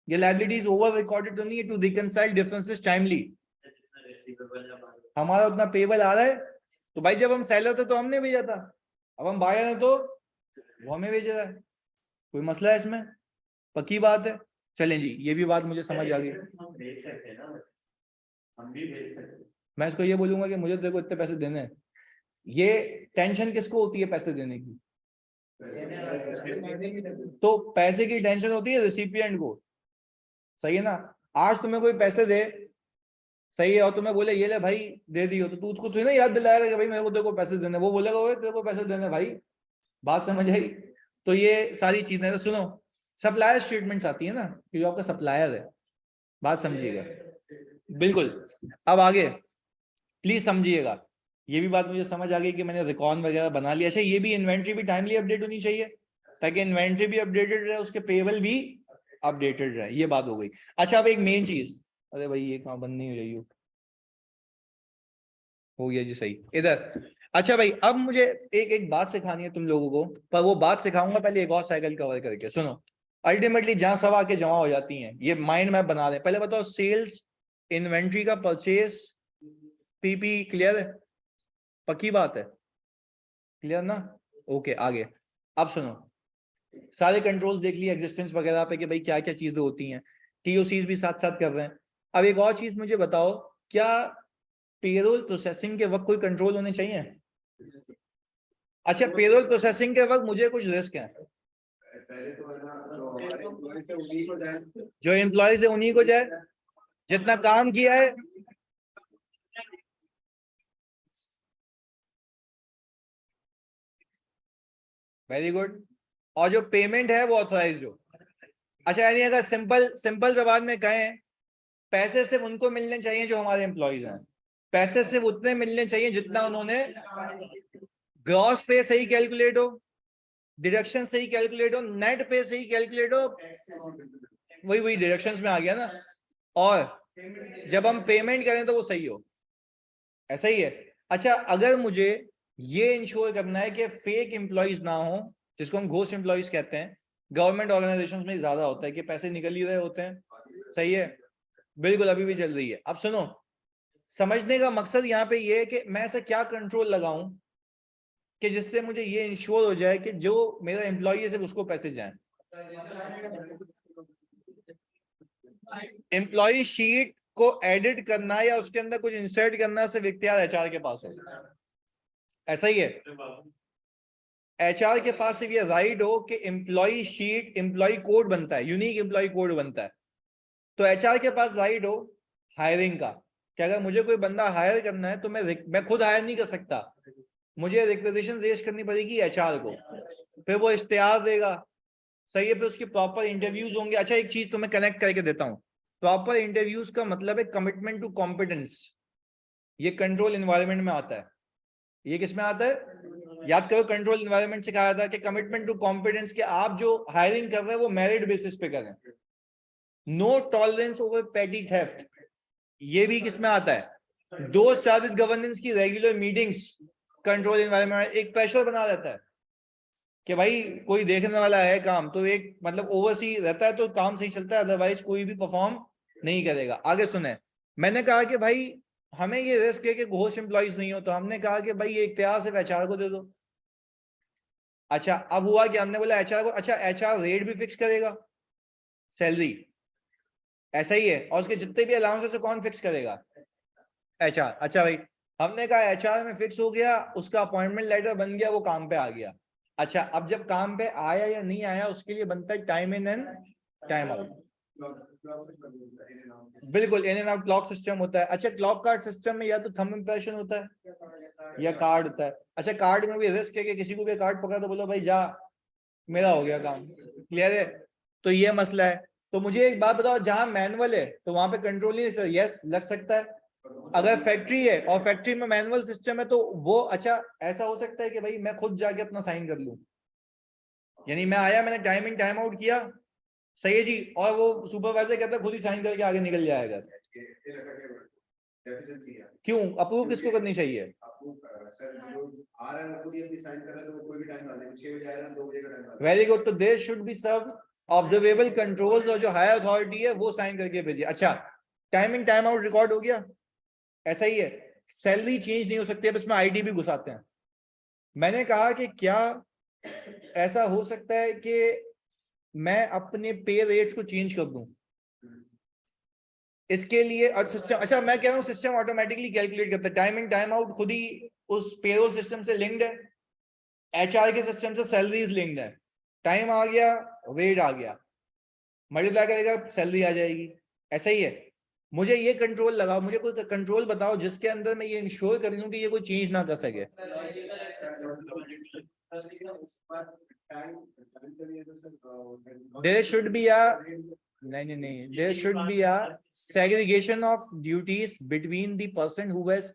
ये लायबिलिटीज ओवर रिकॉर्डेड तो नहीं है, टू रिकंसाइल डिफरेंसेस टाइमली। हमारा उतना पेबल आ रहा है, तो भाई जब हम सेलर थे तो हमने भेजा था, अब हम बायर हैं तो वो हमें भेज रहा है। कोई मसला है इसमें? पक्की बात है? चलें जी, ये भी बात मुझे समझ आ गई। मैं इसको ये बोलूंगा कि मुझे तेरे को इतने पैसे देने हैं, ये टेंशन किसको होती है पैसे देने की? तो पैसे की टेंशन होती है रिसिपिएंट को, सही है ना? आज तुम्हें कोई पैसे दे, सही है, और तुम्हें बोले ये ले भाई दे दियो, तो तू उसको थोड़ी ना याद दिलाएगा कि भाई मेरे को तेरे को पैसे देने, वो बोलेगा ओए तेरे को पैसे देने भाई। बात समझ आई? तो ये सारी चीजें तो सुनो, सप्लायर स्टेटमेंट्स आती है ना कि जो आपका सप्लायर है। बात समझिएगा बिल्कुल। अब आगे प्लीज समझिएगा, ये भी बात मुझे समझ आ गई कि मैंने रिकॉर्ड वगैरह बना लिया। अच्छा, ये भी इन्वेंट्री भी टाइमली अपडेट होनी चाहिए, ताकि इन्वेंट्री भी अपडेटेड रहे, उसके पेबल भी अपडेटेड रहे। ये बात हो गई। अच्छा, अब एक मेन चीज, अरे भाई ये कहाँ बंद नहीं हो रही हो गया जी सही इधर। अच्छा भाई, अब मुझे एक एक बात सिखानी है तुम लोगों को, पर वो बात सिखाऊंगा पहले एक और साइकिल कवर करके। सुनो, अल्टीमेटली जहां सब आके जमा हो जाती हैं, ये माइंड मैप बना रहे। पहले बताओ, सेल्स, इन्वेंट्री का परचेस, पीपी, क्लियर है? पक्की बात है? क्लियर ना? ओके, आगे। अब सुनो, सारे कंट्रोल्स देख लिए एग्जिस्टेंस वगैरह पे कि भाई क्या क्या चीजें होती हैं, टीओसीज भी साथ साथ कर रहे हैं। अब एक और चीज मुझे बताओ, क्या पेरोल प्रोसेसिंग के वक्त कोई कंट्रोल होने चाहिए? अच्छा, पेरोल प्रोसेसिंग के वक्त मुझे कुछ रिस्क है, जो एम्प्लॉयज है उन्हीं को जाए, जितना काम किया है वेरी गुड। और जो पेमेंट है वो ऑथराइज हो। अच्छा, यानी अगर सिंपल जबान में कहें, पैसे सिर्फ उनको मिलने चाहिए जो हमारे एम्प्लॉइज हैं, पैसे सिर्फ उतने मिलने चाहिए जितना उन्होंने, ग्रॉस पे सही कैलकुलेट हो, डिडक्शन सही कैलकुलेट हो, नेट पे सही कैलकुलेट हो, वही डिडक्शंस में आ गया ना, और जब हम पेमेंट करें तो वो सही हो, ऐसा ही है। अच्छा, अगर मुझे ये इंश्योर करना है कि फेक एम्प्लॉइज ना हो, जिसको हम घोस्ट एम्प्लॉइज कहते हैं, गवर्नमेंट ऑर्गेनाइजेशंस में ज्यादा होता है कि पैसे निकल ही रहे होते हैं, सही है, बिल्कुल अभी भी चल रही है। अब सुनो, समझने का मकसद यहाँ पे ये है कि मैं ऐसा क्या कंट्रोल लगाऊं कि जिससे मुझे ये इंश्योर हो जाए कि जो मेरा एम्प्लॉय है सिर्फ उसको पैसे जाएं। एम्प्लॉय शीट को एडिट करना या उसके अंदर कुछ इंसर्ट करना सिर्फ इख्तियार एचआर के पास हो, ऐसा ही है। एचआर के पास सिर्फ ये राइट हो कि एम्प्लॉय शीट, एम्प्लॉय कोड बनता है, यूनिक एम्प्लॉय कोड बनता है, तो एचआर के पास राइट हो हायरिंग का, कि अगर मुझे कोई बंदा हायर करना है तो मैं खुद हायर नहीं कर सकता, मुझे रिक्वेजिशन रेज करनी पड़ेगी एचआर को, फिर वो इश्तिहार देगा, सही है, फिर उसकी प्रॉपर इंटरव्यूज होंगे। अच्छा, एक चीज तुम्हें कनेक्ट करके देता हूँ, प्रॉपर इंटरव्यूज का मतलब है कमिटमेंट टू कॉम्पिटेंस, ये कंट्रोल एनवायरनमेंट में आता है। ये किस में आता है? याद करो, कंट्रोल एनवायरनमेंट से कहा था कि कमिटमेंट टू कॉम्पिटेंस, के आप जो हायरिंग कर रहे हैं वो मेरिट बेसिस पे करें, नो टॉलरेंस ओवर पेटी थेफ्ट, ये भी किस में आता है? दो साबित गवर्नेंस की रेगुलर मीटिंग्स, कंट्रोल एनवायरनमेंट एक प्रेशर बना रहता है कि भाई कोई देखने वाला है काम, तो एक मतलब ओवरसी रहता है तो काम सही चलता है, अदरवाइज कोई भी परफॉर्म नहीं करेगा। आगे सुने, मैंने कहा कि भाई हमें ये रिस्क है कि घोस्ट एम्प्लॉइज नहीं हो, तो हमने कहा कि भाई ये इख्तियार सिर्फ एचआर को दे दो। अच्छा, अब हुआ कि हमने बोला एचआर को, अच्छा एचआर रेट भी फिक्स करेगा, सैलरी, ऐसा ही है, और उसके जितने भी अलाउंसेस है कौन फिक्स करेगा? एचआर। अच्छा भाई, हमने कहा एचआर में फिक्स हो गया, उसका अपॉइंटमेंट लेटर बन गया, वो काम पे आ गया। अच्छा, अब जब काम पे आया या नहीं आया उसके लिए बनता है time in and time out, बिल्कुल in and out clock system होता है। अच्छा, क्लॉक कार्ड सिस्टम में या तो थंब इंप्रेशन होता है या कार्ड होता है। अच्छा, कार्ड में भी रिस्क है कि किसी को भी कार्ड पकड़ा तो बोलो भाई जा, मेरा हो गया काम, क्लियर है, तो ये मसला है। तो मुझे एक बात बताओ, जहां मैनुअल है तो वहां पे कंट्रोल नहीं, यस लग सकता है, अगर फैक्ट्री है और फैक्ट्री में मैनुअल सिस्टम है तो वो, अच्छा ऐसा हो सकता है कि भाई मैं खुद जाके अपना साइन कर लूं, यानी मैं आया, मैंने टाइम इन टाइम आउट किया, सही है जी, और वो सुपरवाइजर कहता है खुद ही साइन करके आगे निकल जाएगा, क्यों? अप्रूव किसको करनी चाहिए? वेरी गुड, तो there should be serve observable controls, और जो हायर अथॉरिटी है वो साइन करके भेजिए। अच्छा, time in time out record हो गया, ऐसा ही है, सैलरी चेंज नहीं हो सकती, अब इसमें आईडी भी घुसाते हैं। मैंने कहा कि क्या ऐसा हो सकता है कि मैं अपने पे रेट्स को चेंज कर दूं? इसके लिए अब सिस्टम, अच्छा मैं कह रहा हूं सिस्टम ऑटोमेटिकली कैलकुलेट करता है, टाइम इन टाइम आउट खुद ही उस पेरोल सिस्टम से लिंक्ड है, एचआर के सिस्टम से सैलरीज लिंक्ड है, टाइम आ गया, वेट आ गया, मल्टीप्लाई करेगा, सैलरी आ जाएगी, ऐसा ही है। मुझे ये कंट्रोल लगाओ, मुझे कोई कंट्रोल बताओ जिसके अंदर मैं ये इंश्योर कर लूं कि ये कोई चेंज ना कर सके। देयर शुड बी अ, नहीं, there should be a segregation of duties between the person who has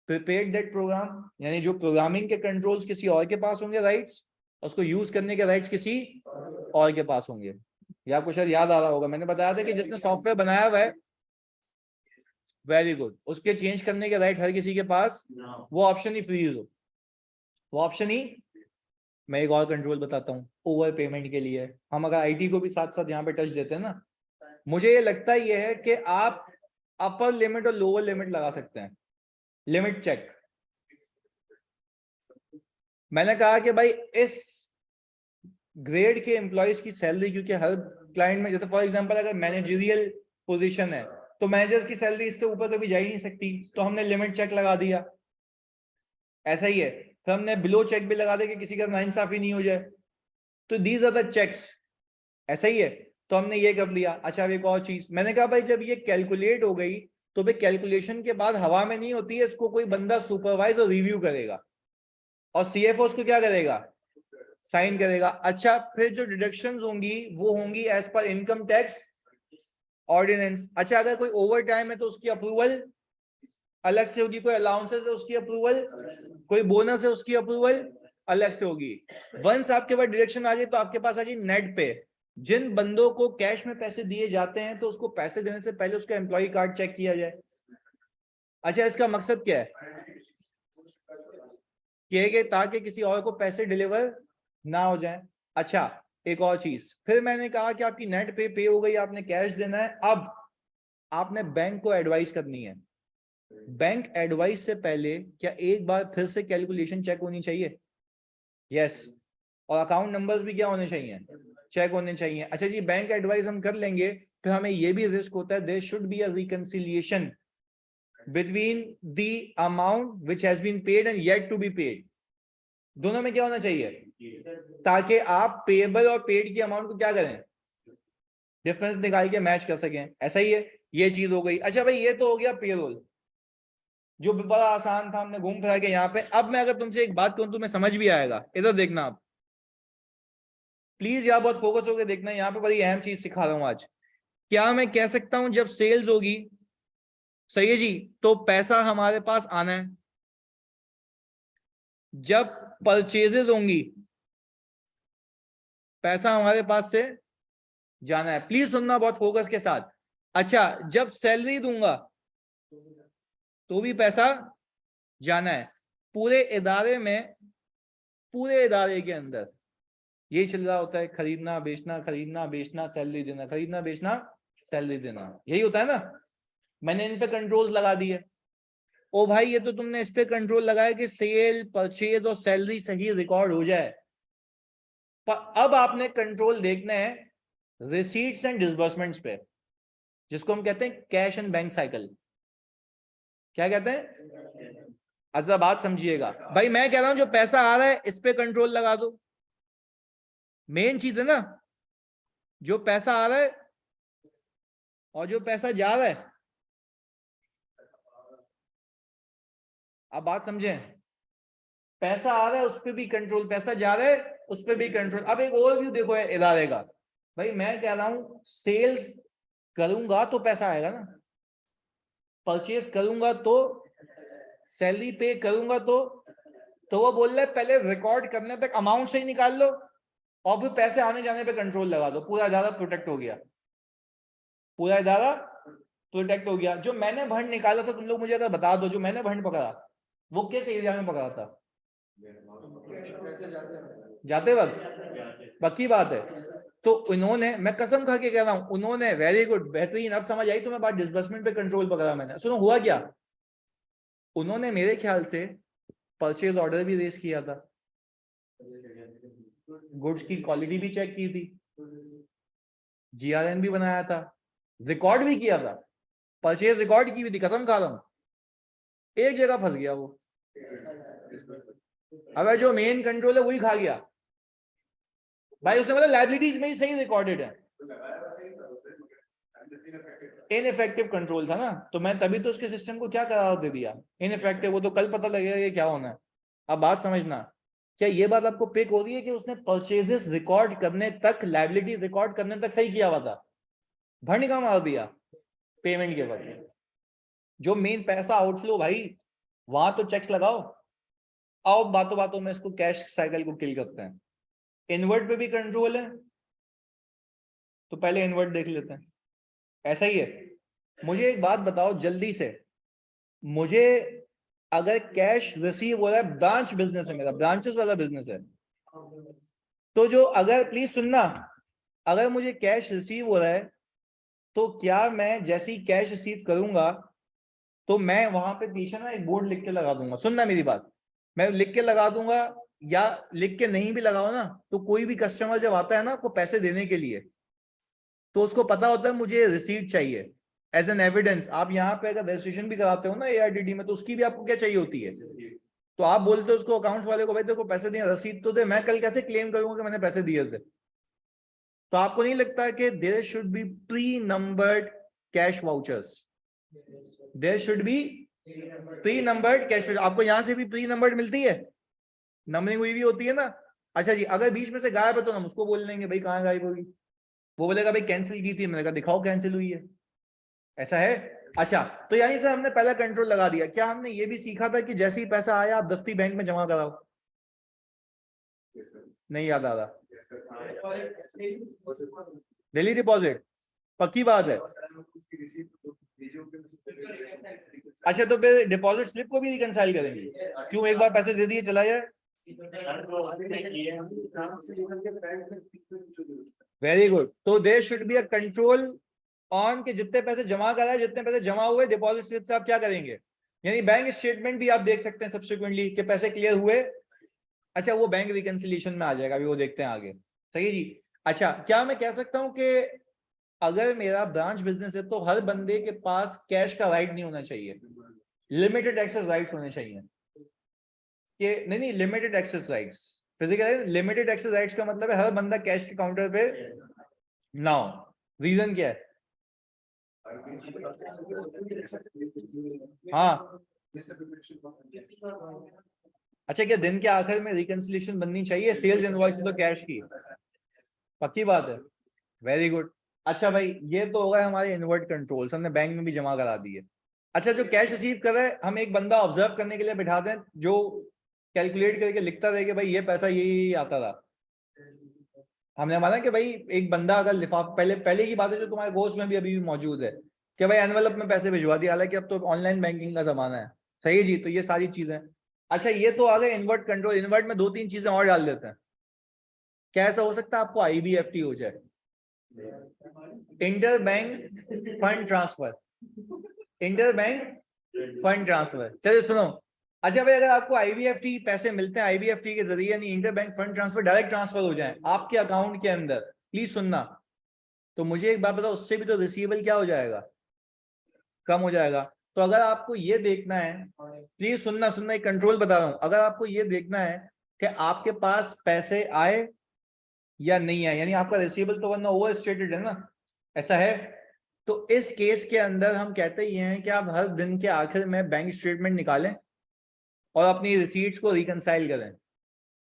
prepared that program, यानी जो प्रोग्रामिंग के कंट्रोल्स किसी और के पास होंगे राइट्स, उसको यूज करने के राइट्स किसी और के पास होंगे। ये आपको शायद याद आ रहा होगा, मैंने बताया था कि जिसने सॉफ्टवेयर बनाया हुआ है, वेरी गुड, उसके चेंज करने के राइट हर किसी के पास, वो ऑप्शन ही फ्रीज हो, वो ऑप्शन ही। मैं एक और कंट्रोल बताता हूँ ओवर पेमेंट के लिए, हम अगर आईटी को भी साथ साथ यहाँ पे टच देते हैं ना, मुझे ये लगता है ये है कि आप अपर लिमिट और लोअर लिमिट लगा सकते हैं, लिमिट चेक। मैंने कहा कि भाई इस ग्रेड के एम्प्लॉयज की सैलरी, क्योंकि हर क्लाइंट में, जैसे फॉर एग्जांपल अगर मैनेजरियल पोजीशन है तो मैनेजर्स की सैलरी इससे ऊपर कभी जा ही नहीं सकती, तो हमने लिमिट चेक लगा दिया, ऐसा ही है, फिर हमने बिलो चेक भी लगा दिया कि किसी का नाइंसाफी नहीं हो जाए, तो दीज आर द चेक्स, ऐसा ही है, तो हमने ये कर लिया। अच्छा, अब एक और चीज मैंने कहा, भाई जब ये कैलकुलेट हो गई तो भाई कैलकुलेशन के बाद हवा में नहीं होती है, इसको कोई बंदा सुपरवाइज और रिव्यू करेगा, और सीएफओ उसको क्या करेगा? साइन करेगा। अच्छा, फिर जो डिडक्शंस होंगी वो होंगी as per income tax ordinance. अच्छा, अगर कोई ओवर टाइम है तो उसकी अप्रूवल अलग से होगी, कोई अलाउंसेस है उसकी अप्रूवल, कोई बोनस है उसकी अप्रूवल अलग से होगी। वंस आपके पास डिडक्शन आ गई तो आपके पास आ गई नेट पे। जिन बंदों को कैश में पैसे दिए जाते हैं तो उसको पैसे देने से पहले उसका एम्प्लॉय कार्ड चेक किया जाए। अच्छा, इसका मकसद क्या है? किए गए ताकि किसी और को पैसे डिलीवर ना हो जाए। अच्छा, एक और चीज, फिर मैंने कहा कि आपकी नेट पे हो गई, आपने कैश देना है। अब आपने बैंक को एडवाइस करनी है। बैंक एडवाइस से पहले क्या एक बार फिर से कैलकुलेशन चेक होनी चाहिए? यस। और अकाउंट नंबर्स भी क्या होने चाहिए? चेक होने चाहिए। अच्छा जी, बैंक एडवाइस हम कर लेंगे, फिर हमें यह भी रिस्क होता है there should be a reconciliation between the amount which has been paid and yet to be paid. दोनों में क्या होना चाहिए? ताकि आप पेएबल और पेड की अमाउंट को क्या करें, डिफरेंस निकाल के मैच कर सकें। ऐसा ही है, ये चीज हो गई। अच्छा भाई, ये तो हो गया पेरोल, जो बड़ा आसान था, हमने घूम फिरा के यहाँ पे। अब मैं अगर तुमसे एक बात कहूं तुम्हें समझ भी आएगा, इधर देखना आप प्लीज, यहाँ बहुत फोकस होकर देखना, यहाँ पे बड़ी अहम चीज सिखा रहा हूं आज। क्या मैं कह सकता हूं जब सेल्स होगी, सही है जी, तो पैसा हमारे पास आना है। जब परचेजेस होंगी पैसा हमारे पास से जाना है। प्लीज सुनना बहुत फोकस के साथ। अच्छा, जब सैलरी दूंगा तो भी पैसा जाना है। पूरे इदारे में, पूरे इदारे के अंदर यही चल रहा होता है, खरीदना बेचना, सैलरी देना, खरीदना बेचना सैलरी देना, यही होता है ना। मैंने इन पे कंट्रोल्स लगा दिए। ओ भाई, ये तो तुमने इस पे कंट्रोल लगाया कि सेल, परचेज और सैलरी सही रिकॉर्ड हो जाए। पर अब आपने कंट्रोल देखना है रिसीट्स एंड डिसबर्समेंट्स पे, जिसको हम कहते हैं कैश एंड बैंक साइकिल। क्या कहते हैं? अच्छा, बात समझिएगा भाई, मैं कह रहा हूं जो पैसा आ रहा है इस पे कंट्रोल लगा दो। मेन चीज है ना, जो पैसा आ रहा है और जो पैसा जा रहा है। आप बात समझें, पैसा आ रहा है उस पर भी कंट्रोल, पैसा जा रहा है उस पर भी कंट्रोल। अब एक ओवरव्यू देखो इदारे का। भाई मैं कह रहा हूं सेल्स करूंगा तो पैसा आएगा ना, परचेज करूंगा तो, सैलरी पे करूंगा तो वो बोल रहा है पहले रिकॉर्ड करने तक अमाउंट से ही निकाल लो और फिर पैसे आने जाने पे कंट्रोल लगा दो। पूरा इदारा प्रोटेक्ट हो गया, पूरा इदारा प्रोटेक्ट हो गया। जो मैंने भंड निकाला था, तुम लोग मुझे अगर बता दो, जो मैंने भंड पकड़ा वो किस एरिया में पकड़ा था? जाते वक्त, पक्की बात है। तो उन्होंने, मैं कसम खा के कह रहा हूं, उन्होंने वेरी गुड, बेहतरीन। अब समझ आई तुम्हें बात, डिसबर्समेंट पे कंट्रोल पकड़ा मैंने। सुनो हुआ क्या, उन्होंने मेरे ख्याल से परचेज ऑर्डर भी रेज किया था, गुड्स की क्वालिटी भी चेक की थी, जीआरएन भी बनाया था, रिकॉर्ड भी किया था, परचेज रिकॉर्ड की भी थी। कसम खा रहा हूं, एक जगह फंस गया वो। अब जो मेन कंट्रोल है वही खा गया भाई। उसने बोला लाइबिलिटीज में ही सही रिकॉर्डेड है, इनइफेक्टिव कंट्रोल था ना, तो मैं तभी तो उसके सिस्टम को क्या करार दे दिया, इनइफेक्टिव। वो तो कल पता लगेगा ये क्या होना है। अब बात समझना, क्या ये बात आपको पिक हो रही है कि उसने परचेजेस रिकॉर्ड करने तक, लाइबिलिटी रिकॉर्ड करने तक सही किया हुआ था, भंड का मार दिया पेमेंट के वक्त। जो मेन पैसा आउटफ्लो भाई, वहां तो चेक्स लगाओ। आओ बातों बातों में इसको कैश साइकिल को किल करते हैं। इनवर्ट पे भी कंट्रोल है, तो पहले इनवर्ट देख लेते हैं। ऐसा ही है। मुझे एक बात बताओ जल्दी से, मुझे अगर कैश रिसीव हो रहा है, ब्रांच बिजनेस है मेरा, ब्रांचेस वाला बिजनेस है, तो जो, अगर प्लीज सुनना, अगर मुझे कैश रिसीव हो रहा है तो क्या मैं जैसे ही कैश रिसीव करूंगा तो मैं वहां पे पीछे ना एक बोर्ड लिख के लगा दूंगा। सुनना मेरी बात, मैं लिख के लगा दूंगा, या लिख के नहीं भी लगाओ ना, तो कोई भी कस्टमर जब आता है ना आपको पैसे देने के लिए, तो उसको पता होता है मुझे रिसीट चाहिए एज एन एविडेंस। आप यहाँ पे अगर रजिस्ट्रेशन भी कराते हो ना ARDD में, तो उसकी भी आपको क्या चाहिए होती है? तो आप बोलते हो उसको, अकाउंट्स वाले को, भाई देखो पैसे दिए, रसीद तो दे। मैं कल कैसे क्लेम करूंगा कि मैंने पैसे दिए थे? तो आपको नहीं लगता कि there should be pre numbered cash vouchers? There should be pre numbered cash voucher. आपको यहां से भी प्री नंबर्ड मिलती है, नंबरिंग हुई भी होती है ना। अच्छा जी, अगर बीच में से गायब है तो हम उसको बोल लेंगे भाई कहाँ गायब होगी, वो बोलेगा भाई कैंसिल की थी, मैंने कहा दिखाओ कैंसिल हुई है, ऐसा है। अच्छा, तो यहीं से हमने पहला कंट्रोल लगा दिया। क्या हमने ये भी सीखा था कि जैसे ही पैसा आया आप दस्ती बैंक में जमा कराओ? नहीं याद आ रहा। डेली डिपॉजिट, पक्की बात है। अच्छा, तो फिर डिपॉजिट स्लिप को भी रिकंसाइल करेंगे? क्यों, एक बार पैसे दे दिए चला जाए? Very good. तो there should be a control on के जितने पैसे जमा कराए, जितने पैसे जमा हुए डिपॉजिट स्लिप से आप क्या करेंगे, यानी बैंक स्टेटमेंट भी आप देख सकते हैं सब्सिक्वेंटली कि पैसे क्लियर हुए। अच्छा, वो बैंक रिकंसिलिएशन में आ जाएगा, अभी वो देखते हैं आगे। सही है जी। अच्छा, क्या मैं कह सकता हूं कि अगर मेरा ब्रांच बिजनेस है तो हर बंदे के पास कैश का राइट नहीं होना चाहिए, लिमिटेड एक्सेस राइट्स होने चाहिए? कि नहीं नहीं, limited access rights, physical limited access rights का मतलब है हर बंदा कैश के काउंटर पे ना हो। रीजन क्या है? हाँ, अच्छा, क्या दिन के आखिर में रिकंसिलिएशन बननी चाहिए सेल्स इनवॉइस तो कैश की? पक्की बात है, वेरी गुड। अच्छा भाई, ये तो होगा हमारे इनवर्ट कंट्रोल्स, हमने बैंक में भी जमा करा दिए। अच्छा, जो कैश रिसीव कर रहे हैं हम एक बंदा ऑब्जर्व करने के लिए बिठा दें जो कैलकुलेट करके लिखता रहे कि भाई ये पैसा ये आता था। हमने माना कि भाई एक बंदा अगर लिफाफ, पहले पहले की बात है जो तुम्हारे कोर्स में भी अभी भी मौजूद है कि भाई एनवेलप में पैसे भिजवा दिया, हालांकि अब तो ऑनलाइन बैंकिंग का जमाना है। सही है जी, तो ये सारी चीजें। अच्छा, ये तो आ गए इन्वर्ट कंट्रोल। इन्वर्ट में दो तीन चीजें और डाल देते हैं। क्या ऐसा हो सकता है आपको IBFT हो जाए, inter bank fund transfer? Inter bank fund transfer, चलिए सुनो। अच्छा भाई, अगर आपको IBFT पैसे मिलते हैं IBFT के जरिए, यानी inter bank fund transfer direct transfer हो जाए आपके अकाउंट के अंदर, प्लीज सुनना, तो मुझे एक बात बताओ, उससे भी तो रिसीवेबल क्या हो जाएगा, कम हो जाएगा। तो अगर आपको ये देखना है, प्लीज सुनना सुनना, एक कंट्रोल बता रहा हूं, अगर आपको ये देखना है कि आपके पास पैसे आए या नहीं आए, यानी आपका रिसीवेबल तो वरना ओवर स्टेटेड है ना, ऐसा है, तो इस केस के अंदर हम कहते ही हैं कि आप हर दिन के आखिर में बैंक स्टेटमेंट निकालें और अपनी रिसीट्स को रिकंसाइल करें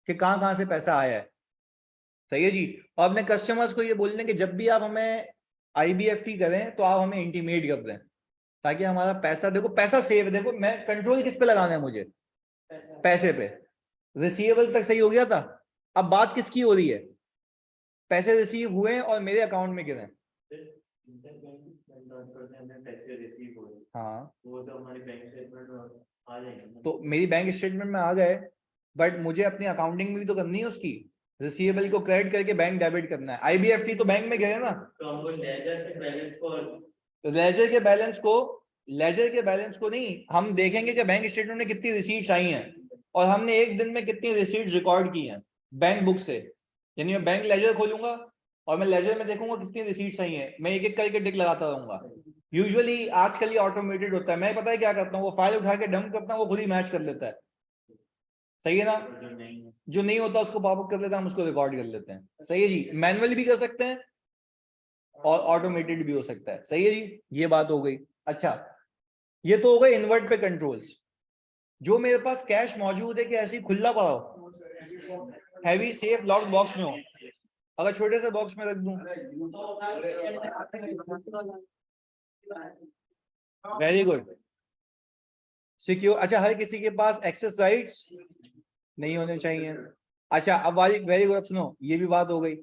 कि कहां कहां से पैसा आया है। सही है जी। और अपने कस्टमर्स को ये बोलने कि जब भी आप हमें IBFT करें तो आप हमें इंटीमेट कर दें, ताकि हमारा पैसा, देखो पैसा सेव, देखो मैं कंट्रोल किस पे लगाना है मुझे, पैसे पे। रिसीवेबल तक सही हो गया था, अब बात किसकी हो रही है, पैसे रिसीव हुए और मेरे अकाउंट में गिरे। हाँ, वो तो हमारी बैंक स्टेटमेंट में आ जाएंगे। तो मेरी बैंक स्टेटमेंट में आ गए, बट मुझे अपनी अकाउंटिंग में भी तो करनी है उसकी, रिसीवेबल को क्रेडिट करके बैंक डेबिट करना है। IBFT तो बैंक में गए ना, तो हमको लेजर के बैलेंस को, लेजर के बैलेंस को, लेजर के बैलेंस को नहीं, हम देखेंगे कि बैंक स्टेटमेंट में कितनी रिसीट्स आई हैं और हमने एक दिन में कितनी रिसीट्स रिकॉर्ड की हैं बैंक बुक से। यानी मैं बैंक लेजर खोलूंगा और मैं लेजर में देखूंगा कितनी रिसीट्स आई हैं, मैं एक एक करके टिक लगाता रहूंगा। यूजुअली आजकल ये ऑटोमेटेड होता है, मैं पता है क्या करता हूँ, वो फाइल उठा के डंप करता हूँ, वो खुद ही मैच कर लेता है। सही है ना, जो नहीं होता उसको पॉपअप कर लेता है, हम उसको रिकॉर्ड कर लेते हैं। सही है जी, मैनुअली भी कर सकते हैं और ऑटोमेटेड भी हो सकता है। सही है जी, ये बात हो गई। अच्छा, ये तो हो गए इन्वर्ट पे कंट्रोल्स। जो मेरे पास कैश मौजूद है कि ऐसे ही खुला पड़ा हो, हैवी सेफ लॉक्ड बॉक्स में हो, अगर छोटे से बॉक्स में रख दूं, वेरी गुड, सिक्योर। अच्छा, हर किसी के पास एक्सेस राइट्स नहीं होने चाहिए। अच्छा, अब वाली वेरी गुड, अब सुनो, ये भी बात हो गई।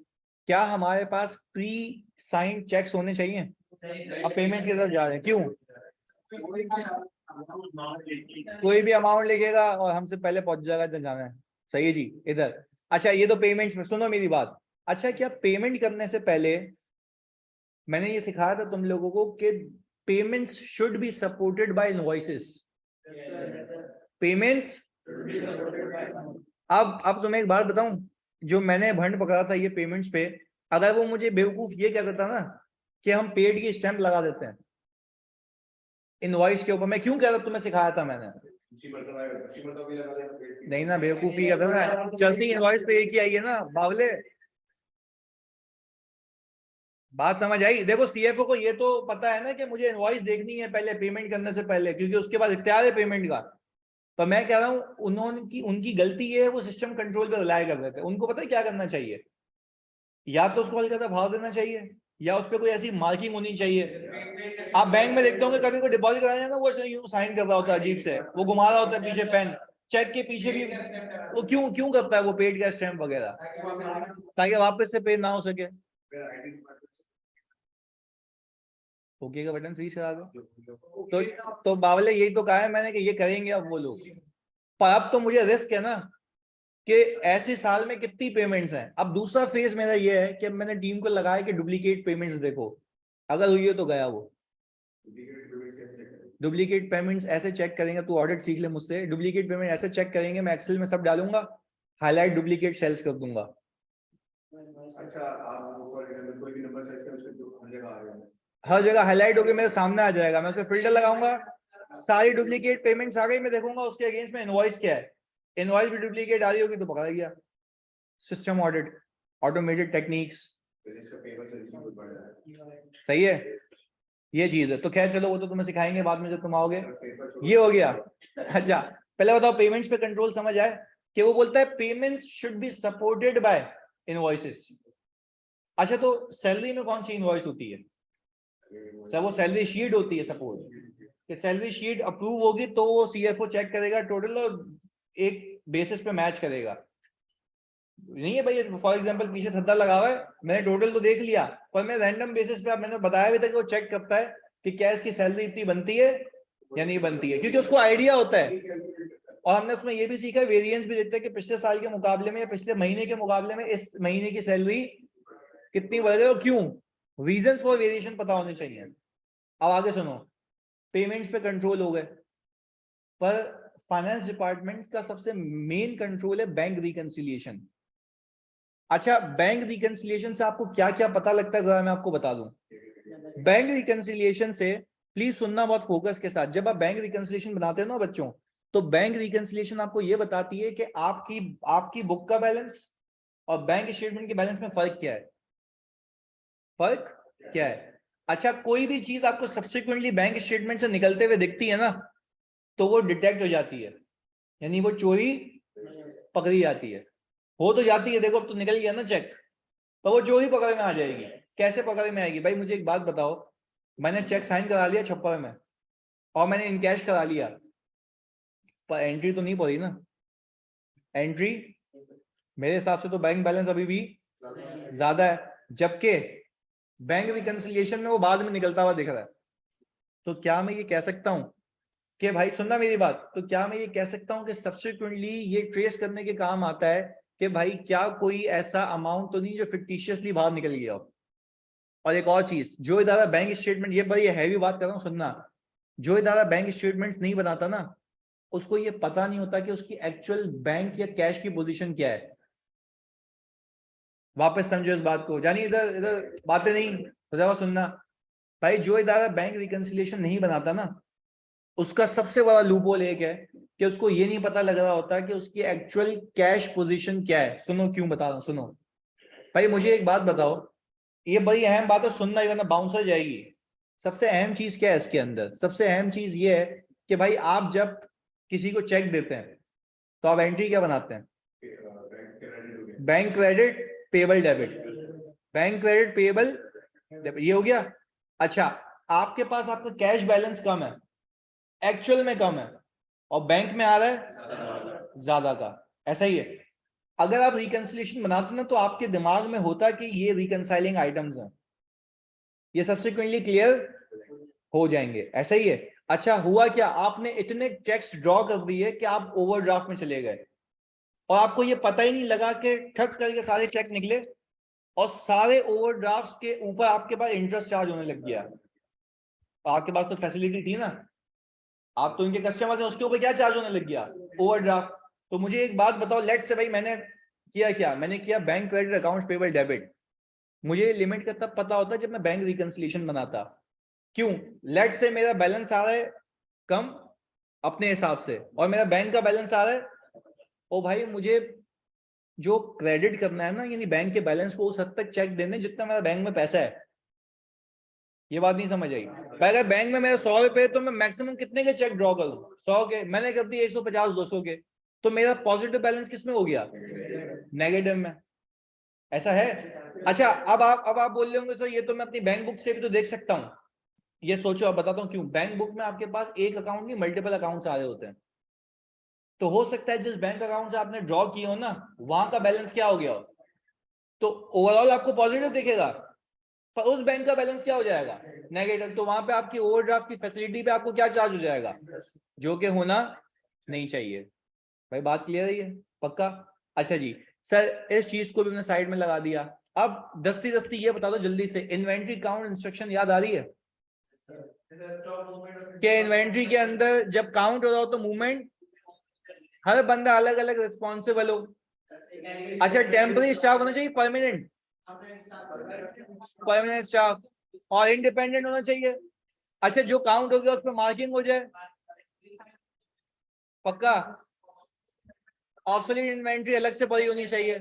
क्या हमारे पास प्री साइन चेक्स होने चाहिए? अब पेमेंट की तरफ जा रहे हैं, क्यों? कोई भी अमाउंट लिखेगा और हमसे पहले पहुंच जाएगा जब जाना है। सही है जी, इधर। अच्छा, ये तो पेमेंट्स में, सुनो मेरी बात। अच्छा, क्या पेमेंट करने से पहले मैंने ये सिखाया था तुम लोगों को कि payments should be supported by invoices, payments. अब तुम्हें एक बात बताऊं, जो मैंने भंड पकड़ा था ये पेमेंट्स पे, अगर वो मुझे बेवकूफ ये कहता था ना कि हम पेड की स्टैंप लगा देते हैं इनवॉइस के ऊपर, मैं क्यों कह रहा, तुम्हें सिखाया था मैंने। नहीं ना, बेवकूफी का था ना, चलती इनवॉइस पे एक ही आई है ना बावले। बात समझ आई? देखो, CFO को ये तो पता है ना कि मुझे इनवॉइस देखनी है पहले पेमेंट करने से पहले, क्योंकि उसके बाद इख्तियार है पेमेंट का। पर मैं कह रहा हूं उनकी गलती ये है, वो सिस्टम कंट्रोल पे रिलाय कर रहे थे। उनको पता है क्या करना चाहिए, या तो उसको हल्का सा भाव देना चाहिए, या उस पर कोई ऐसी मार्किंग होनी चाहिए। आप बैंक में देखते होंगे कभी कोई डिपॉजिट कराने ना, वो यूं साइन कर रहा होता है अजीब से, वो घुमा रहा होता है पीछे पेन, चेक के पीछे भी वो क्यों क्यों करता है वो पेड का स्टैम्प वगैरह, ताकि वापस से पे ना हो सके। ओके का बटन फ्रीज करा दो। तो बावले यही तो कहा है मैंने कि ये करेंगे अब वो लोग। पर अब तो मुझे रिस्क है ना कि ऐसे साल में कितनी पेमेंट्स हैं। अब दूसरा फेज मेरा ये है कि मैंने टीम को लगाया कि डुप्लीकेट पेमेंट्स देखो, अगर हुई है तो गया वो। डुप्लीकेट पेमेंट्स ऐसे चेक करेंगे, तू ऑडिट सीख ले मुझसे, डुप्लीकेट पेमेंट ऐसे चेक करेंगे, मैं एक्सेल में सब डालूंगा, हाईलाइट डुप्लीकेट सेल्स कर दूंगा। अच्छा, आप कोई भी नंबर सर्च करें उसको हर जगह आ जाएगा, हर जगह हाईलाइट होकर मेरे सामने आ जाएगा, मैं उस पर फिल्टर लगाऊंगा, सारी डुप्लीकेट पेमेंट्स आ गई, मैं देखूंगा उसके अगेंस्ट में इनवॉइस क्या है, इनवॉइस भी डुप्लीकेट आ रही होगी तो पकड़ा गया। सिस्टम ऑडिट, ऑटोमेटेड टेक्निक्स, सही है, ये चीज है। तो खैर चलो वो तो तुम्हें सिखाएंगे बाद में जब तुम आओगे। ये हो गया। अच्छा पहले बताओ पेमेंट्स पे कंट्रोल समझ आए कि वो बोलता है payments should be supported by invoices. अच्छा तो सैलरी में कौन सी इनवॉइस होती है सर? वो सैलरी शीट होती है। सपोज कि सैलरी शीट अप्रूव होगी तो वो सीएफओ चेक करेगा टोटल और एक बेसिस पे मैच करेगा। नहीं है भाई, फॉर एग्जांपल पीछे धद्दा लगा हुआ है, मैंने टोटल तो देख लिया, पर मैं रैंडम बेसिस पे, अब मैंने बताया भी था कि वो चेक करता है कि क्या इसकी सैलरी इतनी बनती है या नहीं बनती है, क्योंकि उसको आइडिया होता है। और हमने उसमें ये भी सीखा, वेरिएंस भी देते हैं कि पिछले साल के मुकाबले में या पिछले महीने के मुकाबले में इस महीने की सैलरी कितनी बढ़ गई और क्यों, रीजन फॉर वेरिएशन पता होने चाहिए। अब आगे सुनो, पेमेंट्स पे कंट्रोल हो गए, पर फाइनेंस डिपार्टमेंट का सबसे मेन कंट्रोल है बैंक रिकंसिलिएशन। अच्छा बैंक रिकंसिलिएशन से आपको क्या क्या पता लगता है, जरा मैं आपको बता दूं। बैंक रिकंसिलिएशन से प्लीज सुनना बहुत फोकस के साथ, जब आप बैंक रिकंसिलिएशन बनाते हो ना बच्चों, तो बैंक रिकंसिलिएशन आपको यह बताती है कि आपकी बुक का बैलेंस और बैंक स्टेटमेंट के बैलेंस में फर्क क्या है। फर्क क्या है? अच्छा कोई भी चीज आपको सब्सिक्वेंटली बैंक स्टेटमेंट से निकलते हुए दिखती है ना, तो वो डिटेक्ट हो जाती है, यानी वो चोरी पकड़ी जाती है। हो तो जाती है, देखो अब तो निकल गया ना चेक, तो वो चोरी पकड़े में आ जाएगी। कैसे पकड़े में आएगी भाई, मुझे एक बात बताओ, मैंने चेक साइन करा लिया छप्पर में और मैंने इनकैश करा लिया, पर एंट्री तो नहीं पड़ी ना। एंट्री मेरे हिसाब से तो बैंक बैलेंस अभी भी ज्यादा है, जबकि बैंक रिकंसिलिएशन में वो बाद में निकलता हुआ दिख रहा है। तो क्या मैं ये कह सकता हूं कि भाई सुनना मेरी बात, तो क्या मैं ये कह सकता हूं कि सब्सिक्वेंटली ये ट्रेस करने के काम आता है कि भाई क्या कोई ऐसा अमाउंट तो नहीं जो फिक्टिशियसली बाहर निकल गया हो। और एक और चीज, जो इदारा बैंक स्टेटमेंट, ये बड़ी हैवी बात कर रहा हूं सुनना, जो इदारा बैंक स्टेटमेंट्स नहीं बनाता ना, उसको ये पता नहीं होता कि उसकी एक्चुअल बैंक या कैश की पोजीशन क्या है। वापस समझो इस बात को, जानिए इधर इधर बातें नहीं, तो जरा सुनना भाई, जो इदारा बैंक रिकंसिलिएशन नहीं बनाता ना, उसका सबसे बड़ा लूपहोल एक है कि उसको ये नहीं पता लग रहा होता कि उसकी एक्चुअल कैश पोजीशन क्या है। सुनो क्यों बता रहा हूं, सुनो भाई, मुझे एक बात बताओ, ये बड़ी अहम बात है, सुनना ही वरना बाउंसर जाएगी। सबसे अहम चीज क्या है इसके अंदर? सबसे अहम चीज ये है कि भाई आप जब किसी को चेक देते हैं तो आप एंट्री क्या बनाते हैं? Bank credit payable debit, bank credit payable, ये हो गया। अच्छा आपके पास आपका कैश बैलेंस कम है, एक्चुअल में कम है, और बैंक में आ रहा है ज्यादा का, ऐसा ही है। अगर आप रिकंसिलिएशन बनाते ना, तो आपके दिमाग में होता कि ये रिकंसाइलिंग आइटम्स हैं, ये सब्सिक्वेंटली क्लियर हो जाएंगे, ऐसा ही है। अच्छा हुआ क्या, आपने इतने चेक्स ड्रॉ कर दिए कि आप ओवरड्राफ्ट में चले गए और आपको ये पता ही नहीं लगा कि ठक करके सारे चेक निकले और सारे ओवरड्राफ्ट के ऊपर आपके पास इंटरेस्ट चार्ज होने लग गया। आपके पास तो फैसिलिटी थी ना, आप तो इनके कस्टमर हैं, उसके ऊपर क्या चार्ज होने लग गया? ओवरड्राफ्ट। तो मुझे एक बात बताओ, लेट से भाई मैंने किया क्या, मैंने किया bank credit account payable debit, मुझे लिमिट का तब पता होता जब मैं बैंक रिकंसिलिएशन बनाता। क्यों? लेट से मेरा बैलेंस आ रहा है कम अपने हिसाब से और मेरा बैंक का बैलेंस आ रहा है, ओ भाई मुझे जो क्रेडिट करना है ना, यानी बैंक के बैलेंस को उस हद तक चेक देने जितना मेरा बैंक में पैसा है, ये बात नहीं समझ आई। पहले बैंक में मेरे 100 रुपए, तो मैं मैक्सिमम कितने के चेक ड्रॉ करूं? 100 के। मैंने कर दिए 150 200 के, तो मेरा पॉजिटिव बैलेंस किस में हो गया? नेगेटिव में। ऐसा है? अच्छा, अब आप बोल रहे होंगे सर ये तो मैं अपनी बैंक बुक से भी तो देख सकता हूँ। ये सोचो, अब बताता हूँ क्यों। बैंक बुक में आपके पास एक अकाउंट नहीं मल्टीपल अकाउंट्स आ रहे होते हैं। तो हो सकता है जिस बैंक अकाउंट से आपने ड्रॉ किया हो ना, वहां का बैलेंस क्या हो गया हो, तो ओवरऑल आपको पॉजिटिव दिखेगा, पर उस बैंक का बैलेंस क्या हो जाएगा? नेगेटिव। तो वहां पे आपकी ओवरड्राफ्ट की फैसिलिटी पे आपको क्या चार्ज हो जाएगा? जो कि होना नहीं चाहिए। भाई बात क्लियर है ये? पक्का? अच्छा जी सर, इस चीज को भी हमने साइड में लगा दिया। अब दस्ती दस्ती ये बता दो जल्दी से, इन्वेंट्री काउंट इंस्ट्रक्शन याद आ रही है? कि इन्वेंट्री के अंदर जब काउंट हो रहा हो तो मूवमेंट, हर बंदा अलग अलग रिस्पॉन्सिबल हो। अच्छा, टेम्पररी स्टाफ होना चाहिए परमानेंट? Permanent staff. और इंडिपेंडेंट होना चाहिए। अच्छा, जो काउंट हो गया उस पर मार्किंग हो जाए। पक्का? ऑब्सोल्यूट इन्वेंट्री अलग से पड़ी होनी चाहिए।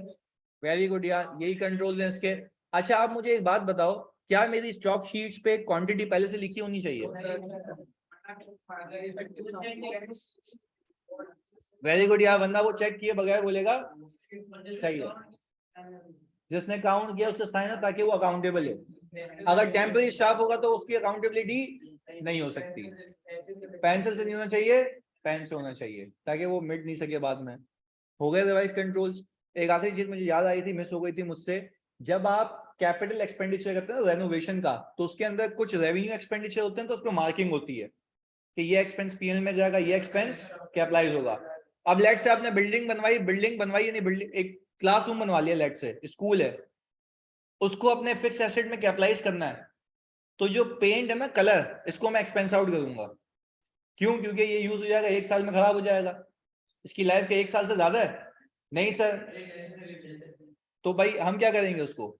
वेरी गुड यार, यही कंट्रोल है इसके। अच्छा, आप मुझे एक बात बताओ, क्या मेरी स्टॉक शीट्स पे क्वांटिटी पहले से लिखी होनी चाहिए? वेरी गुड यार, वरना वो चेक किए बगैर बोलेगा सही है। जिसने काउंट किया उसका साइन है, ताकि वो अकाउंटेबल है। अगर टेम्पररी स्टाफ होगा तो उसकी अकाउंटेबिलिटी नहीं हो सकती। पेंसिल से नहीं होना चाहिए, पेन से होना चाहिए, ताकि वो मिट नहीं सके बाद में। हो गए रिवाइज कंट्रोल्स। एक आखिरी चीज मुझे याद आई थी, मिस हो गई थी मुझसे। जब आप कैपिटल एक्सपेंडिचर करते हैं ना रेनोवेशन का, तो उसके अंदर कुछ रेवेन्यू एक्सपेंडिचर होते हैं, तो उस पर मार्किंग होती है कि ये एक्सपेंस पीएल में जाएगा, ये एक्सपेंस कैपिटलाइज होगा। अब लेट से आपने बिल्डिंग बनवाई नहीं, बिल्डिंग एक क्लासरूम बनवा लिया, लेट से स्कूल है, उसको अपने फिक्स एसेट में कैपिटलाइज करना है, तो जो पेंट है ना, कलर, इसको मैं एक्सपेंस आउट करूंगा। क्यों? क्योंकि ये यूज हो जाएगा, 1 साल में खराब हो जाएगा। इसकी लाइफ के 1 साल से ज्यादा है नहीं सर। तो भाई हम क्या करेंगे, उसको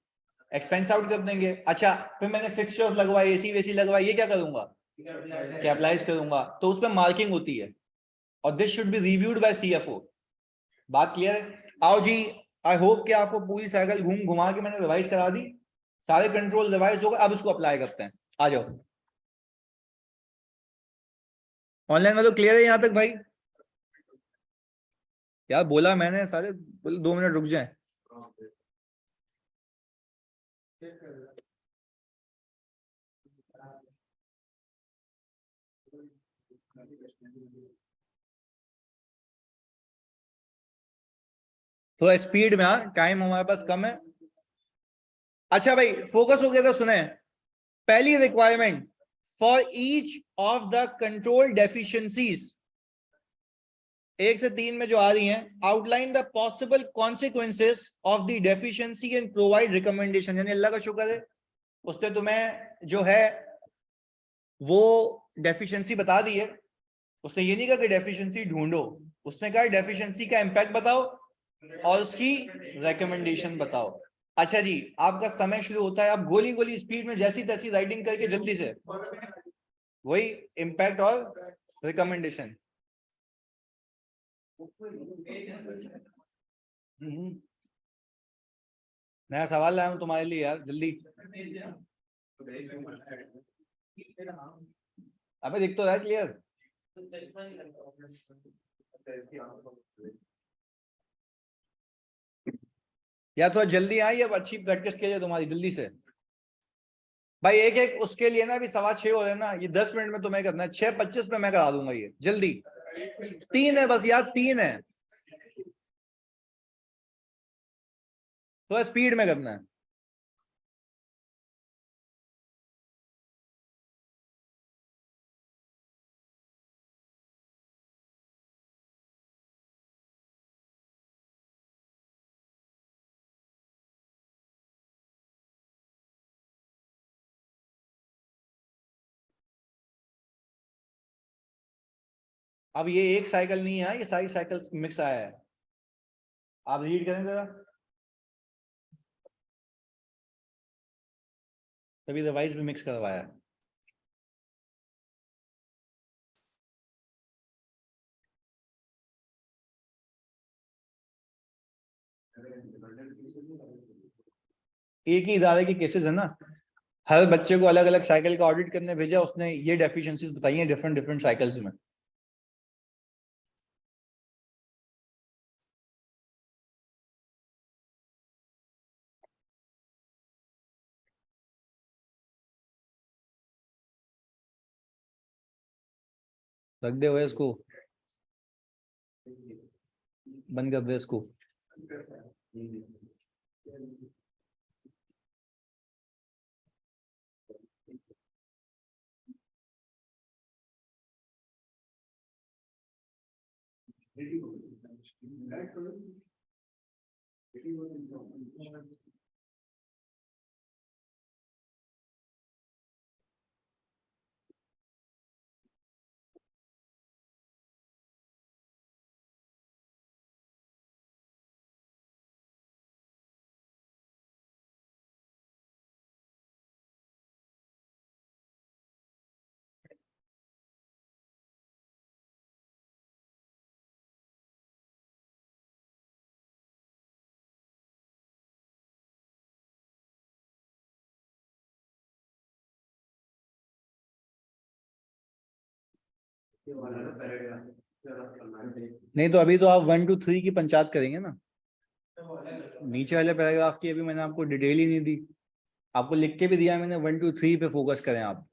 एक्सपेंस आउट कर देंगे। अच्छा, फिर मैंने फिक्सचर्स लगवाए, एसी वेसी लगवाए, ये क्या करूंगा? कैपिटलाइज करूंगा। तो उस पर मार्किंग होती है, और this should be reviewed by CFO. बात क्लियर है? आओ जी, आई होप कि आपको पूरी साइकिल घूम घुमा के मैंने रिवाइज करा दी, सारे कंट्रोल रिवाइज हो गए। अब इसको अप्लाई करते हैं, आ जाओ। ऑनलाइन में तो क्लियर है यहां तक भाई? यार बोला मैंने सारे, 2 मिनट रुक जाए। थोड़ा स्पीड में, हाँ टाइम हमारे पास कम है। अच्छा भाई, फोकस हो गया तो सुने। पहली requirement, for each of the control deficiencies, 1 से 3 में जो आ रही हैं, outline the possible consequences of the deficiency and provide recommendation. यानी अल्लाह का शुक्र है, उसने तुम्हें जो है वो डेफिशिएंसी बता दी है। उसने ये नहीं कहा कि डेफिशिएंसी ढूंढो, उसने कहा डेफिशिएंसी का इम्पैक्ट बताओ और उसकी रिकमेंडेशन बताओ। अच्छा जी, आपका समय शुरू होता है। आप गोली गोली स्पीड में जैसी तैसी राइटिंग करके जल्दी से वही इम्पैक्ट और रिकमेंडेशन। नया सवाल लाया हूं तुम्हारे लिए यार, जल्दी। अबे दिख तो रहा है क्लियर? या थोड़ा जल्दी आई, अब अच्छी प्रैक्टिस के लिए तुम्हारी, जल्दी से भाई। एक एक उसके लिए ना, अभी 6:15 हो रहे हैं ना, ये 10 मिनट में तुम्हें करना है, 6:25 में मैं करा दूंगा ये, जल्दी। 3 है बस यार, 3 है, थोड़ा स्पीड में करना है। अब ये एक साइकिल नहीं है, ये सारी साइकिल मिक्स आया है। आप रीड करें जरा, तभी रिवाइज भी मिक्स करवाया है। एक ही इदारे के केसेस है ना, हर बच्चे को अलग अलग साइकिल का ऑडिट करने भेजा, उसने ये डेफिशिएंसीज बताई हैं डिफरेंट डिफरेंट साइकिल्स में। रख दे ओएस को, बंद कर दे इसको। नहीं तो अभी तो आप 1 to 3 की पंचायत करेंगे ना, नीचे वाले पैराग्राफ की अभी मैंने आपको डिटेल ही नहीं दी, आपको लिख के भी दिया मैंने 1 to 3 पे फोकस करें आप।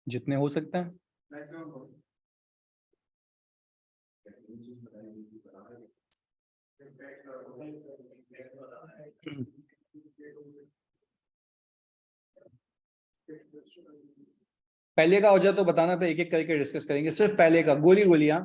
जितने हो सकते हैं। पहले का हो जाए तो बताना, पे एक एक करके डिस्कस करेंगे, सिर्फ पहले का गोली गोलियां।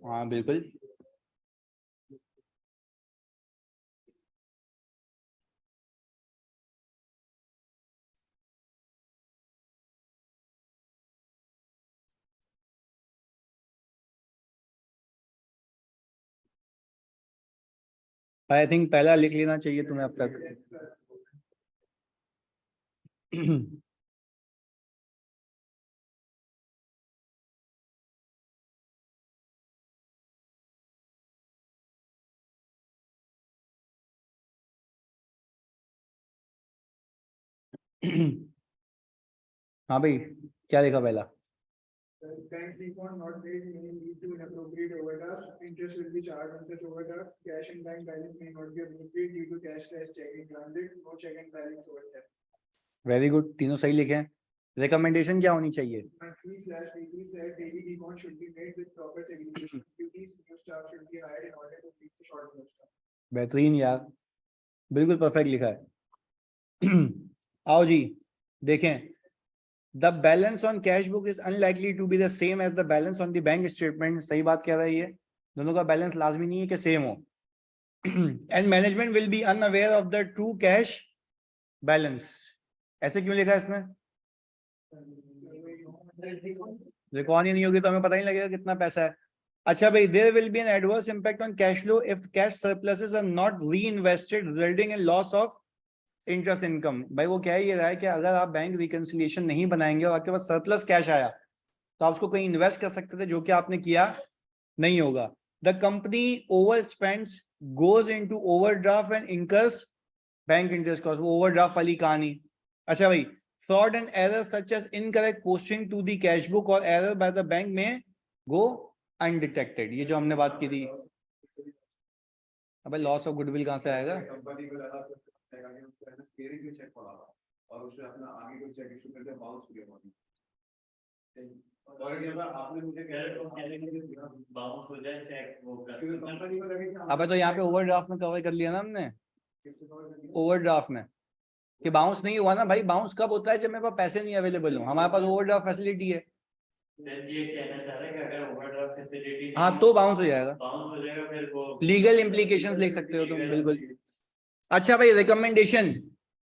हाँ बिल्कुल। आई थिंक पहला लिख लेना चाहिए तुम्हें अब तक। हाँ भाई, क्या लिखा पहला? Bank refund not paid may lead to inappropriate overdraft. Interest will be charged on such overdraft. Cash in bank balance may not be appropriate due to cashless checking transit. No check and balance overdraft. Very good, तीनों सही लिखे हैं। Recommendation क्या होनी चाहिए? Monthly/weekly/daily refund should be made with proper segregation. Duties new staff should be hired in order to meet the short notice. बेहतरीन यार, बिल्कुल परफेक्ट लिखा है। आओ जी देखें, the balance on cash book is unlikely to be the same as the balance on the bank statement. सही बात कह रहा है ये, दोनों का बैलेंस लाजमी नहीं है कि सेम हो। And management will be unaware of the true cash balance. ऐसे क्यों लिखा है इसमें? रिकॉर्ड ही नहीं होगी तो हमें पता ही लगेगा कितना पैसा है। अच्छा भाई, there will be an adverse impact on cash flow if cash surpluses are not reinvested resulting in loss of interest income. भाई वो क्या ये रहा है कि अगर आप बैंक रिकंसिलिएशन नहीं बनाएंगे और आपके पास सरप्लस कैश आया तो आप उसको कहीं इन्वेस्ट कर सकते थे, जो कि आपने किया नहीं होगा। The company over spends goes into overdraft and incurs bank interest cost. वो ओवरड्राफ्ट वाली कहानी। अच्छा भाई, fraud and errors such as incorrect posting to the cash book or error by the bank may go undetected। ये जो हमने बात की थी। अबे लॉस ऑफ गुडविल कहां से आएगा? कंपनी को लगा तो उसको है ना क्लियरिंग में चेक पड़ा और उसने अपना आगे कोई चेक इशू करके बाउंस किया और ये बार आपने मुझे कह रहे हो बाउंस हो जाए चेक वो कर कंपनी को लगे कि अबे तो यहाँ पे ओवरड्राफ्ट में कवर कर लिया ना हमने। ओवरड्राफ्ट में कि बाउंस नहीं हुआ ना भाई। बाउंस कब होता है? जब मेरे पास पैसे नहीं अवेलेबल हो। हमारे पास ओवरड्राफ्ट फैसिलिटी है। ये कहना चाह रहे हैं कि अगर ओवरड्राफ्ट फैसिलिटी हाँ तो बाउंस हो जाएगा। बाउंस हो जाएगा फिर वो लीगल इम्प्लीकेशंस लिख सकते हो तुम, बिल्कुल। अच्छा भाई, recommendation,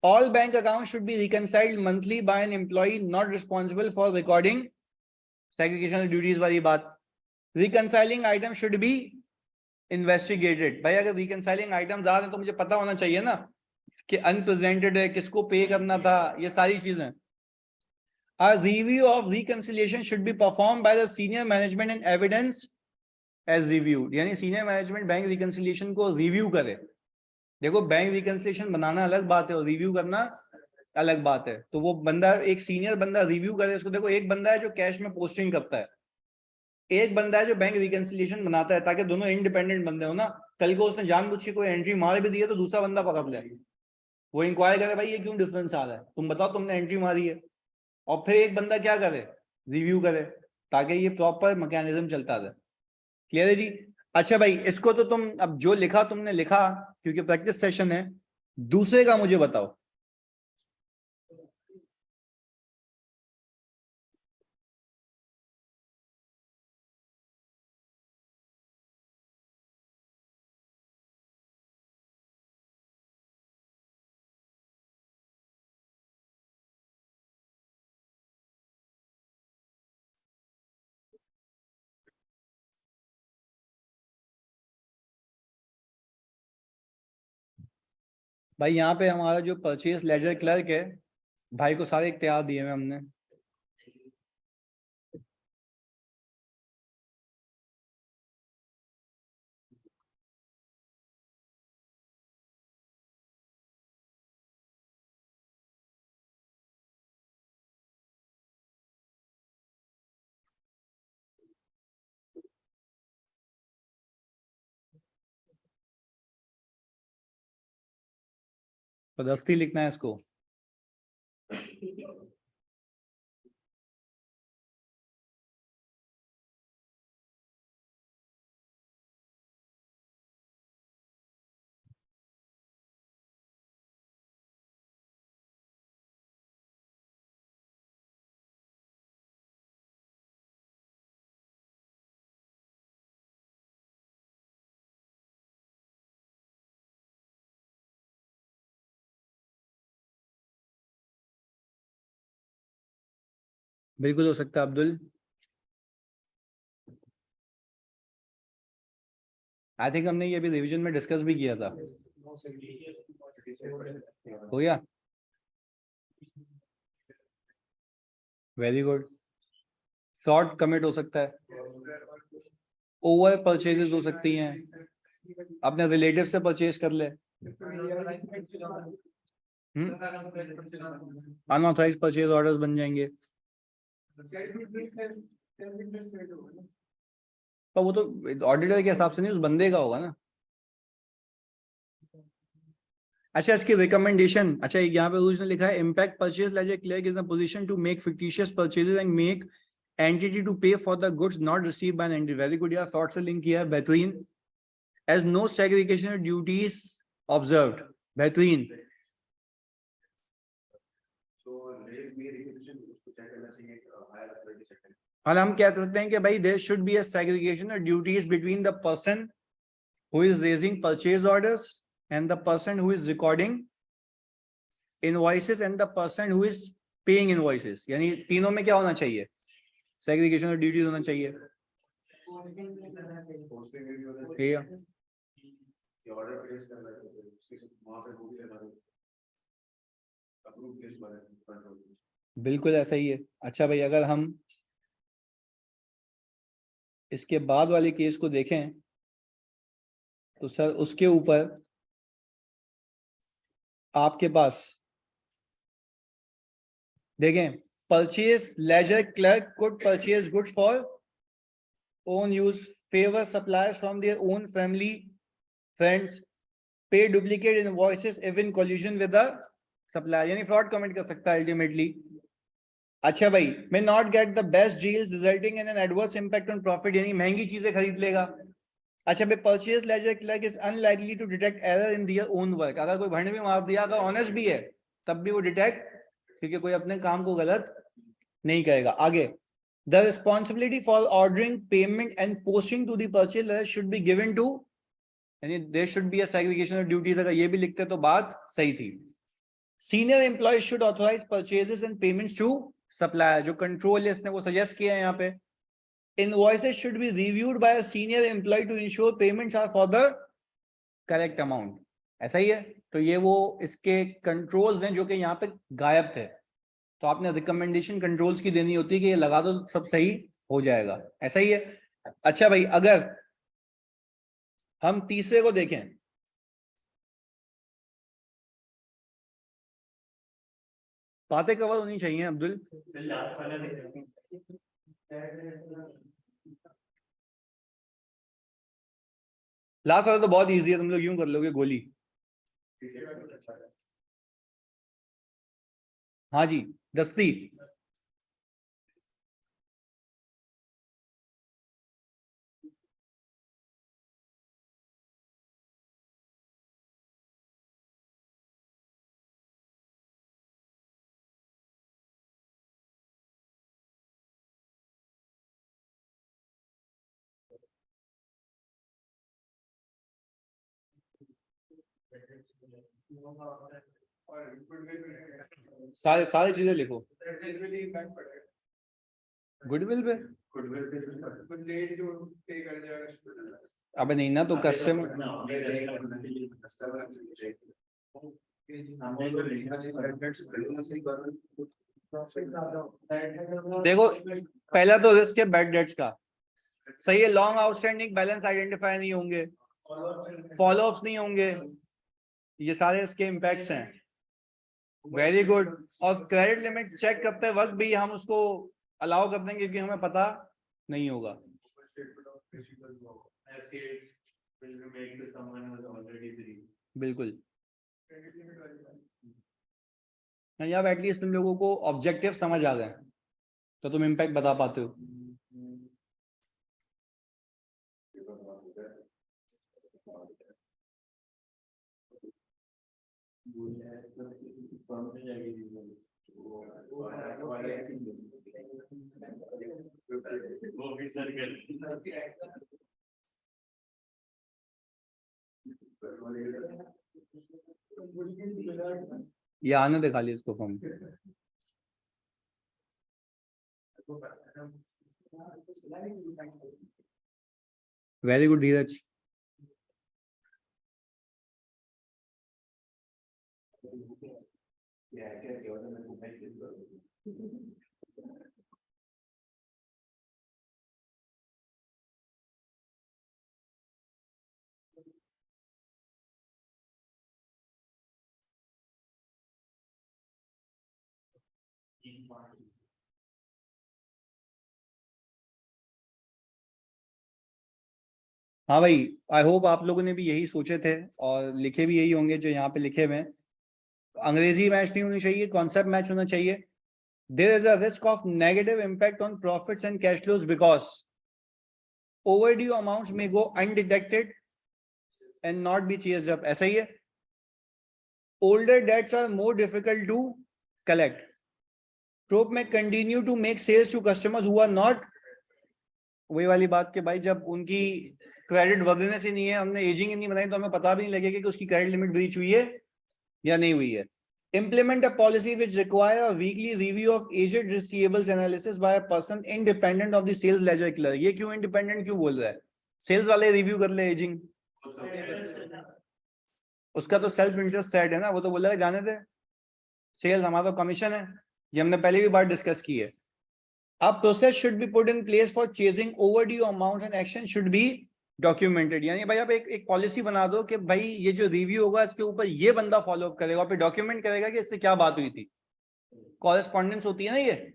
all bank account should be reconciled monthly by an employee not responsible for recording segregation duties वाली बात। Reconciling item should be investigated. भाई अगर रिकंसाइलिंग आइटम्स आ रहे हैं तो मुझे पता होना चाहिए ना कि अनप्रेजेंटेड है, किसको पे करना था, ये सारी चीजें। A review of reconciliation should be performed by the senior management and evidence as reviewed। यानी सीनियर मैनेजमेंट बैंक रिकंसिलिएशन को रिव्यू करे। देखो बैंक रिकंसिलिएशन बनाना अलग बात है और रिव्यू करना अलग बात है। तो वो बंदा, एक सीनियर बंदा रिव्यू करे उसको। देखो एक बंदा है जो कैश में पोस्टिंग करता है, एक बंदा है जो बैंक रिकंसिलिएशन बनाता है, ताकि दोनों इंडिपेंडेंट बंदे हो ना। कल को उसने जानबूझ के कोई एंट्री मार भी दी है तो दूसरा बंदा पकड़ ले, वो इंक्वायर करे भाई ये क्यों डिफरेंस आ रहा है, तुम बताओ तुमने एंट्री मारी है। और फिर एक बंदा क्या करे, रिव्यू करे, ताकि ये प्रॉपर मैकेनिज्म चलता रहे। क्लियर है जी? अच्छा भाई, इसको तो तुम अब जो लिखा तुमने लिखा, क्योंकि प्रैक्टिस सेशन है। दूसरे का मुझे बताओ। भाई यहाँ पे हमारा जो परचेज लेजर क्लर्क है, भाई को सारे इख्तियार दिए हुए हमने। तो दस्ती लिखना है इसको। बिल्कुल हो सकता है अब्दुल। आई थिंक हमने ये भी रिवीजन में डिस्कस भी किया था। हो गया, वेरी गुड। शॉर्ट कमिट हो सकता है, ओवर परचेजेस हो सकती हैं, अपने रिलेटिव से परचेज कर ले। अनऑथराइज्ड परचेज ऑर्डर्स बन जाएंगे। पर वो तो ऑडिटर के हिसाब से नहीं, उस बंदे का होगा ना। अच्छा, इसकी रिकमेंडेशन, अच्छा यहाँ पे उसने लिखा है impact purchase ledger clear is in position to make fictitious purchases and make entity to pay for the goods not received by an entity. Very good यार, थॉट से लिंक किया है, बेहतरीन। As no segregation duties observed, बेहतरीन। हम कह सकते हैं कि भाई there should be a segregation of duties between the person who is raising purchase orders and the person who is recording invoices and the person who is paying invoices. यानी तीनों में क्या होना चाहिए? Segregation of duties होना चाहिए. Posting भी होना ठीक चाहिए, है. ये ऑर्डर प्लेस करना है, उसके साथ वहाँ पे वो भी लेना है, अप्रूव प्लेस वाले कंट्रोल. बिल्कुल ऐसा ही है. अच्छा भाई, अगर हम इसके बाद वाले केस को देखें तो सर उसके ऊपर आपके पास देखें, purchase ledger clerk could purchase goods for own use, favor suppliers from their own family, friends, pay duplicate invoices if in collusion with the supplier. यानी फ्रॉड कमिट कर सकता है अल्टीमेटली. अच्छा भाई, may not get the best deals resulting in an adverse impact on profit, यानी महंगी चीजें खरीद लेगा. अच्छा भाई, purchase ledger clerk is unlikely to detect error in their own work. अगर कोई भंड भी मार दिया, अगर ऑनेस्ट भी है, तब भी वो डिटेक्ट, क्योंकि कोई अपने काम को गलत नहीं करेगा. आगे, the responsibility for ordering payment and posting to the purchaser should be given to, यानी there should be a segregation of duties. अगर ये भी लिखते तो बात सही थी. Senior employees should authorize purchases and payments to supplier. जो कंट्रोल लिस्ट ने वो सजेस्ट किया है यहाँ पे. Invoices should be reviewed by a senior employee to ensure payments are for the correct amount. ऐसा ही है. तो ये वो इसके कंट्रोल्स हैं जो कि यहाँ पे गायब थे. तो आपने रिकमेंडेशन कंट्रोल्स की देनी होती है कि ये लगा दो, सब सही हो जाएगा. ऐसा ही है. अच्छा भाई, अगर हम तीसरे को देखें, बातें कवर होनी चाहिए अब्दुल. लास्ट वाला देखो. लास्ट वाला तो बहुत इजी है, तुम लोग यूं कर लोगे गोली. हाँ जी, दस्ती. और सारे सारी चीजें लिखो. इम्पैक्ट पड़ेगा. गुडविल पे गुडविल पे तो रेट जो पे कर जाएगा. अब नहीं ना, तो कस्टमर देखो, पहला तो रिस्क है बैड डेट्स का. सही है. लॉन्ग आउटस्टैंडिंग बैलेंस आइडेंटिफाई नहीं होंगे, फॉलो अप्स नहीं होंगे, ये सारे इसके इम्पैक्ट्स हैं. Very good. और क्रेडिट लिमिट चेक करते वक्त भी हम उसको अलाउ कर देंगे क्योंकि हमें पता नहीं होगा. बिल्कुल. अब एटलीस्ट तुम लोगों को ऑब्जेक्टिव समझ आ गए तो तुम इम्पैक्ट बता पाते हो. वो भी सर्कल. ये आने दे खाली इसको फॉर्म. वेरी गुड धीरज. हाँ भाई, आई होप आप लोगों ने भी यही सोचे थे और लिखे भी यही होंगे जो यहाँ पे लिखे हुए हैं. अंग्रेजी मैच नहीं होनी चाहिए, कॉन्सेप्ट मैच होना चाहिए. There is a risk of negative impact on profits and cash flows because overdue amounts may go undetected and not be chased up. ऐसा ही है. Older debts are more difficult to collect. Trope may continue to make sales to customers who are not. वही वाली बात के भाई, जब उनकी क्रेडिट वर्दीनेस ही नहीं है, हमने एजिंग ही नहीं बनाई, तो हमें पता भी नहीं लगेगा कि उसकी क्रेडिट लिमिट ब्रीच हुई है या नहीं हुई है। Implement a policy which require a weekly review of aged receivables analysis by a person independent of the sales ledger clerk। ये क्यों independent क्यों बोल रहा है? सेल्स वाले रिव्यू कर ले एजिंग, उसका तो सेल्फ इंटरेस्ट सेट है ना, वो तो बोलेगा जाने दे, सेल्स हमारा तो कमीशन है, ये हमने पहले भी बार डिस्कस की है। अब process should be put in place for chasing overdue amounts and action should be documented. यानी भाई आप एक पॉलिसी बना दो कि भाई ये जो रिव्यू होगा इसके ऊपर ये बंदा फॉलो अप करेगा, फिर डॉक्यूमेंट करेगा कि इससे क्या बात हुई थी, कॉरेस्पॉन्डेंस होती है ना ये।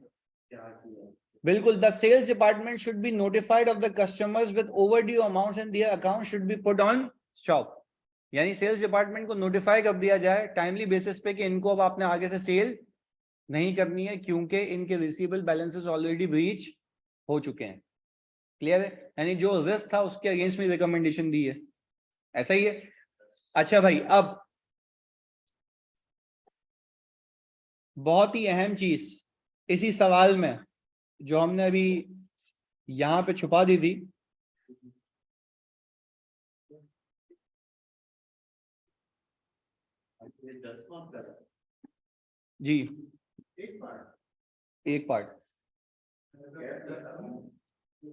बिल्कुल, the sales department should be notified of the customers with overdue amounts and their account should be put on stop. यानी सेल्स डिपार्टमेंट को नोटिफाई कर दिया जाए टाइमली बेसिस पे कि इनको अब आपने आगे से सेल नहीं करनी है क्योंकि इनके रिसीवेबल बैलेंसेस ऑलरेडी ब्रीच हो चुके हैं। क्लियर है? यानी जो रिस्क था उसके अगेंस्ट में रिकमेंडेशन दी है, ऐसा ही है। अच्छा भाई, अब बहुत ही अहम चीज इसी सवाल में जो हमने अभी यहां पे छुपा दी थी, जी एक पार्ट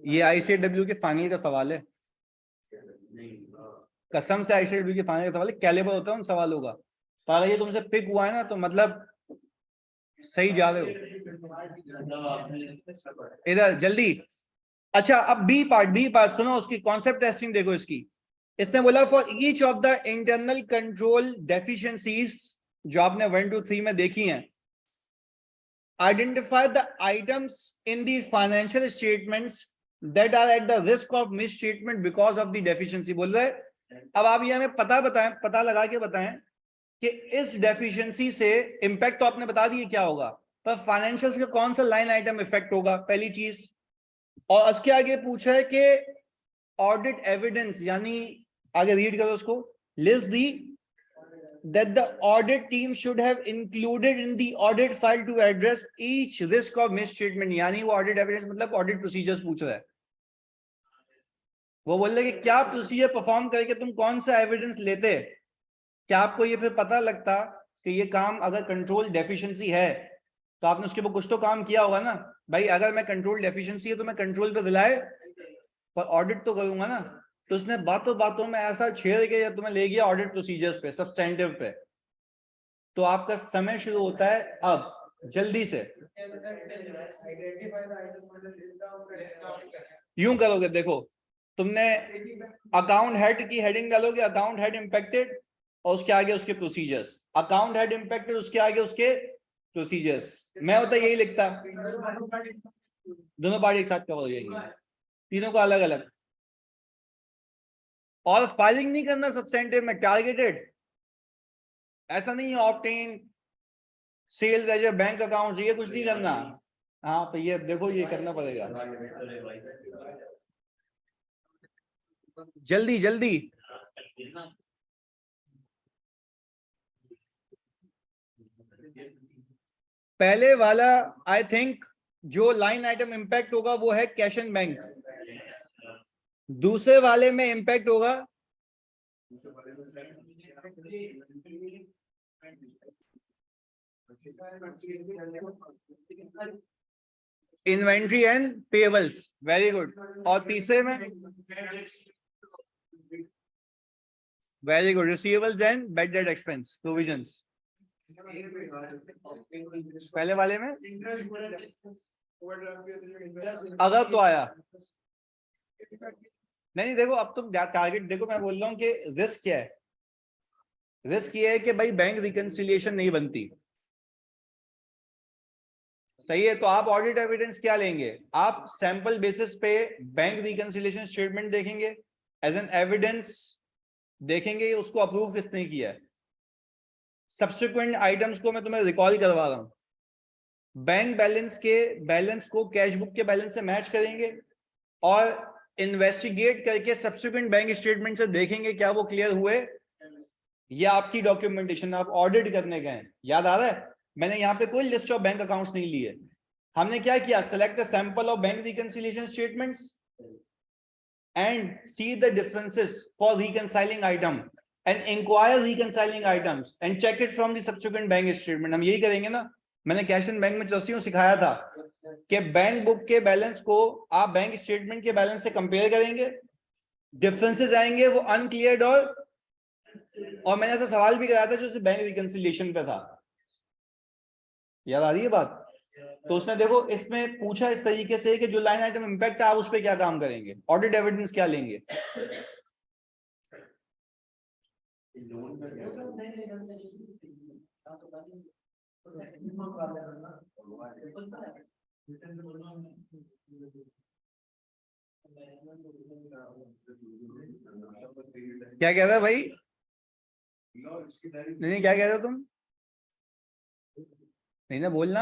ये आईसीडब्ल्यू के फाइनल का सवाल है, कसम से आईसीडब्ल्यू के फाइनल का सवाल है, कैलिबर होता है उन सवालों का। तो अगर ये तुमसे पिक हुआ है ना तो मतलब सही जा रहे हो। इधर जल्दी। अच्छा, अब बी पार्ट सुनो, उसकी कॉन्सेप्ट टेस्टिंग देखो इसकी। इसने बोला for each of the internal control deficiencies जो आपने 1 2 3 में देखी हैं, identify the items in the financial statements that are at the risk of misstatement because of the deficiency. बोल रहे अब आप ये हमें पता लगा के बताएं कि इस डेफिशिएंसी से इंपैक्ट तो आपने बता दिए क्या होगा, पर फाइनेंशियल्स का कौन सा लाइन आइटम इफेक्ट होगा, पहली चीज। और उसके आगे पूछा है कि ऑडिट एविडेंस, यानी आगे रीड करो उसको, list the that the audit team should have included in the audit file to address each risk of misstatement। यानी वो ऑडिट एविडेंस मतलब ऑडिट प्रोसीजर्स पूछ रहा है, वो बोल रहे कि क्या प्रोसीजर परफॉर्म करके तुम कौन सा एविडेंस लेते, क्या आपको ये फिर पता लगता कि ये काम अगर कंट्रोल डेफिशिएंसी है तो आपने उसके ऊपर कुछ तो काम किया होगा ना भाई। अगर मैं कंट्रोल डेफिशिएंसी है तो मैं कंट्रोल पे रिलाय पर ऑडिट तो करूंगा ना। तो उसने बातों बातों में ऐसा छेड़ के या तुम्हें ले गया ऑडिट प्रोसीजर्स पे, सब्सटेंटिव पे। तो आपका समय शुरू होता है अब, जल्दी से यूं करोगे, देखो तुमने अकाउंट हेड की हेडिंग डालोगे, अकाउंट हेड इंपैक्टेड, और उसके आगे उसके प्रोसीजर्स, अकाउंट हेड इंपैक्टेड, उसके आगे उसके प्रोसीजर्स। मैं होता यही लिखता, दोनों पार्ट एक साथ कवर हो जाएंगे, तीनों को अलग अलग। और फाइलिंग नहीं करना सब्सटेंटिव में, टारगेटेड, ऐसा नहीं है obtain sales ledger bank account, ये कुछ नहीं करना। हाँ तो ये देखो ये करना पड़ेगा, जल्दी जल्दी। पहले वाला आई थिंक जो लाइन आइटम इंपैक्ट होगा वो है कैश एंड बैंक, दूसरे वाले में इंपैक्ट होगा inventory and payables, very good. और तीसरे में very good, receivables and bad debt expense provisions. पहले वाले में अगर तो आया नहीं, देखो अब तुम टारगेट देखो, मैं बोल रहा हूं कि रिस्क क्या है, रिस्क ये है कि भाई बैंक रिकंसिलिएशन नहीं बनती, सही है। तो आप ऑडिट एविडेंस क्या लेंगे, आप सैंपल बेसिस पे बैंक रिकंसिलिएशन स्टेटमेंट देखेंगे, एज एन एविडेंस देखेंगे उसको अप्रूव किसने किया है। सब्सिक्वेंट आइटम्स को मैं तुम्हें रिकॉल करवा रहा हूं, बैंक बैलेंस के बैलेंस को कैश बुक के बैलेंस से मैच करेंगे और इन्वेस्टिगेट करके सब्सिक्वेंट बैंक स्टेटमेंट से देखेंगे क्या वो क्लियर हुए। ये आपकी डॉक्यूमेंटेशन, आप ऑडिट करने गए, याद आ रहा है? मैंने यहाँ पे कोई लिस्ट ऑफ बैंक अकाउंट्स नहीं ली है, हमने क्या किया, select the sample of bank reconciliation statements and see the differences for reconciling item and inquire reconciling items and check it from the subsequent bank statement. हम यही करेंगे ना, मैंने कैश एंड बैंक में ट्रस्टियों सिखाया था कि बैंक बुक के बैलेंस को आप बैंक स्टेटमेंट के बैलेंस से कंपेयर करेंगे, डिफरेंसेस आएंगे वो अनक्लियर्ड और मैंने ऐसा सवाल भी कराया था जो बैंक रिकंसिलिएशन पे था, याद आ रही है बात? तो उसने देखो इसमें पूछा इस तरीके से कि जो लाइन आइटम इंपैक्ट है आप उस पर क्या काम करेंगे, ऑडिट एविडेंस क्या लेंगे। क्या कह रहा है भाई? नहीं क्या कह रहे हो तुम? नहीं ना बोलना।